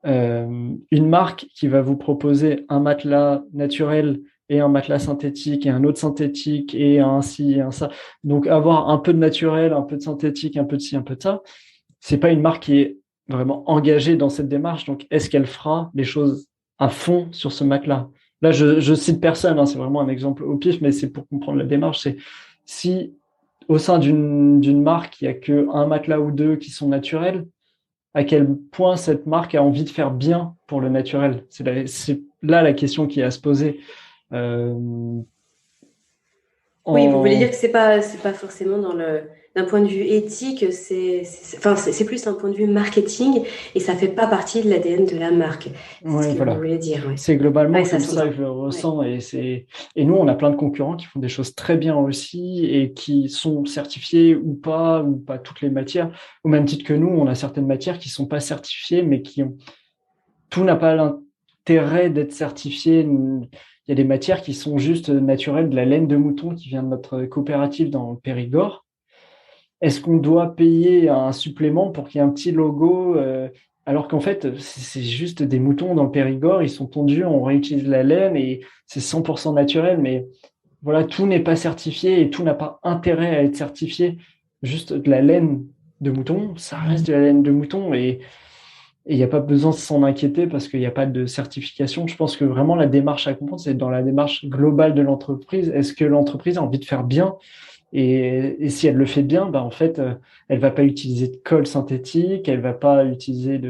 Une marque qui va vous proposer un matelas naturel et un matelas synthétique et un autre synthétique et un ci et un ça. Donc avoir un peu de naturel, un peu de synthétique, un peu de ci, un peu de ça, c'est pas une marque qui est vraiment engagée dans cette démarche. Donc est-ce qu'elle fera les choses à fond sur ce matelas? Là, je cite personne, hein, c'est vraiment un exemple au pif, mais c'est pour comprendre la démarche. C'est si au sein d'une marque, il y a que un matelas ou deux qui sont naturels, à quel point cette marque a envie de faire bien pour le naturel. C'est là la question qui est à se poser. Oui, vous voulez dire que c'est pas forcément d'un point de vue éthique, c'est plus un point de vue marketing et ça fait pas partie de l'ADN de la marque. C'est ce que vous voulez dire. Ouais. C'est globalement Ouais, comme ça que je le ressens et nous on a plein de concurrents qui font des choses très bien aussi et qui sont certifiés ou pas toutes les matières. Au même titre que nous, on a certaines matières qui sont pas certifiées mais tout n'a pas l'intérêt d'être certifié. Il y a des matières qui sont juste naturelles, de la laine de mouton qui vient de notre coopérative dans le Périgord. Est-ce qu'on doit payer un supplément pour qu'il y ait un petit logo alors qu'en fait, c'est juste des moutons dans le Périgord, ils sont tondus, on réutilise la laine et c'est 100% naturel, mais voilà, tout n'est pas certifié et tout n'a pas intérêt à être certifié. Juste de la laine de mouton, ça reste de la laine de mouton et il n'y a pas besoin de s'en inquiéter parce qu'il n'y a pas de certification. Je pense que vraiment la démarche à comprendre, c'est dans la démarche globale de l'entreprise. Est-ce que l'entreprise a envie de faire bien? Et si elle le fait bien, en fait, elle va pas utiliser de colle synthétique, elle va pas utiliser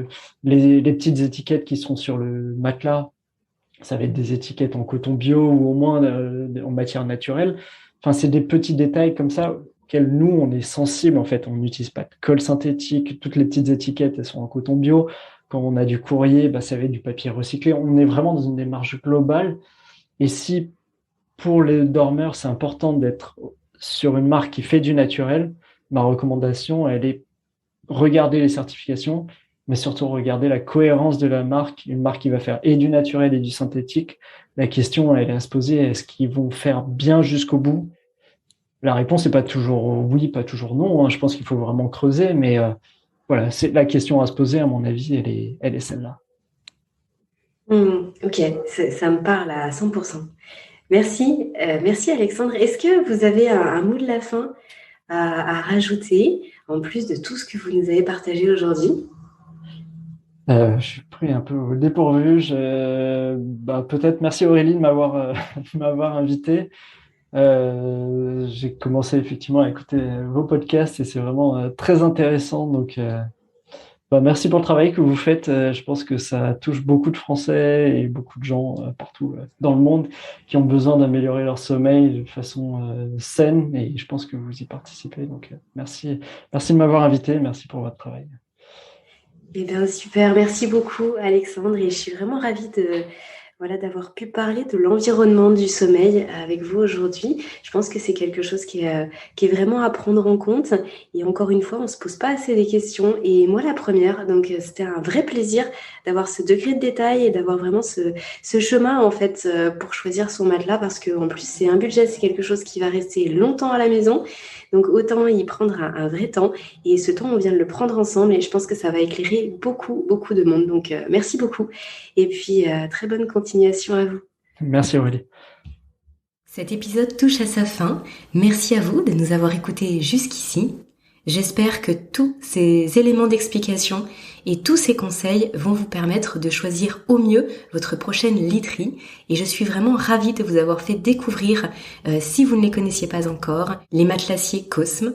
les petites étiquettes qui sont sur le matelas. Ça va être des étiquettes en coton bio ou au moins en matière naturelle. Enfin, c'est des petits détails comme ça auxquels nous, on est sensible. En fait, on n'utilise pas de colle synthétique. Toutes les petites étiquettes, elles sont en coton bio. Quand on a du courrier, ça va être du papier recyclé. On est vraiment dans une démarche globale. Et si pour les dormeurs, c'est important d'être sur une marque qui fait du naturel, ma recommandation, elle est regarder les certifications, mais surtout regarder la cohérence de la marque, une marque qui va faire et du naturel et du synthétique. La question, elle est à se poser, est-ce qu'ils vont faire bien jusqu'au bout? La réponse n'est pas toujours oui, pas toujours non. Je pense qu'il faut vraiment creuser, mais voilà, c'est la question à se poser, à mon avis, elle est celle-là. Ok, ça me parle à 100%. Merci Alexandre. Est-ce que vous avez un mot de la fin à rajouter, en plus de tout ce que vous nous avez partagé aujourd'hui? Je suis pris un peu au dépourvu. Peut-être merci Aurélie de m'avoir invité. J'ai commencé effectivement à écouter vos podcasts et c'est vraiment très intéressant. Donc, merci pour le travail que vous faites. Je pense que ça touche beaucoup de Français et beaucoup de gens partout dans le monde qui ont besoin d'améliorer leur sommeil de façon saine et je pense que vous y participez. Donc, merci de m'avoir invité. Merci pour votre travail. Eh bien, super. Merci beaucoup, Alexandre. Et je suis vraiment ravie d'avoir pu parler de l'environnement du sommeil avec vous aujourd'hui. Je pense que c'est quelque chose qui est vraiment à prendre en compte. Et encore une fois, on ne se pose pas assez des questions. Et moi, la première. Donc, c'était un vrai plaisir d'avoir ce degré de détail et d'avoir vraiment ce chemin, en fait, pour choisir son matelas. Parce qu'en plus, c'est un budget, c'est quelque chose qui va rester longtemps à la maison. Donc, autant y prendre un vrai temps. Et ce temps, on vient de le prendre ensemble. Et je pense que ça va éclairer beaucoup, beaucoup de monde. Donc, merci beaucoup. Et puis, très bonne continuation à vous. Merci Aurélie. Cet épisode touche à sa fin. Merci à vous de nous avoir écoutés jusqu'ici. J'espère que tous ces éléments d'explication et tous ces conseils vont vous permettre de choisir au mieux votre prochaine literie. Et je suis vraiment ravie de vous avoir fait découvrir, si vous ne les connaissiez pas encore, les matelassiers Cosme.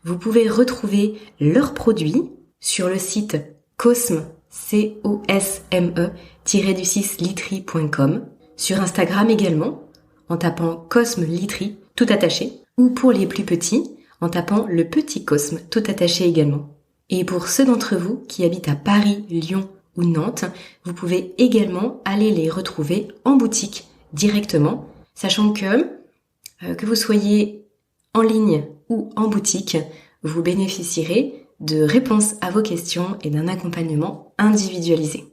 Vous pouvez retrouver leurs produits sur le site Cosme, COSME-literie.com, sur Instagram également, en tapant Cosme Literie, tout attaché, ou pour les plus petits, en tapant le petit Cosme, tout attaché également. Et pour ceux d'entre vous qui habitent à Paris, Lyon ou Nantes, vous pouvez également aller les retrouver en boutique directement, sachant que vous soyez en ligne ou en boutique, vous bénéficierez de réponses à vos questions et d'un accompagnement individualisé.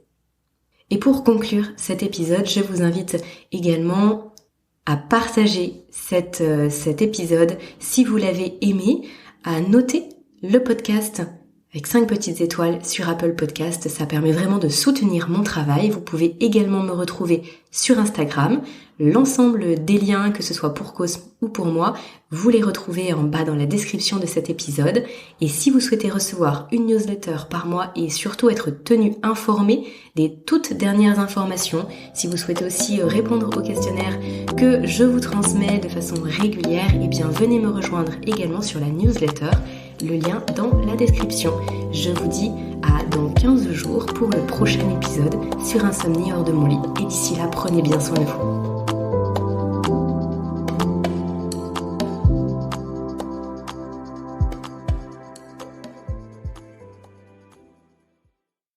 Et pour conclure cet épisode, je vous invite également à partager cet épisode si vous l'avez aimé, à noter le podcast avec 5 petites étoiles sur Apple Podcast. Ça permet vraiment de soutenir mon travail. Vous pouvez également me retrouver sur Instagram. L'ensemble des liens, que ce soit pour Cosme ou pour moi, vous les retrouvez en bas dans la description de cet épisode. Et si vous souhaitez recevoir une newsletter par mois et surtout être tenu informé des toutes dernières informations, si vous souhaitez aussi répondre aux questionnaires que je vous transmets de façon régulière, eh bien venez me rejoindre également sur la newsletter. Le lien dans la description. Je vous dis à dans 15 jours pour le prochain épisode sur Insomnie hors de mon lit. Et d'ici là, prenez bien soin de vous.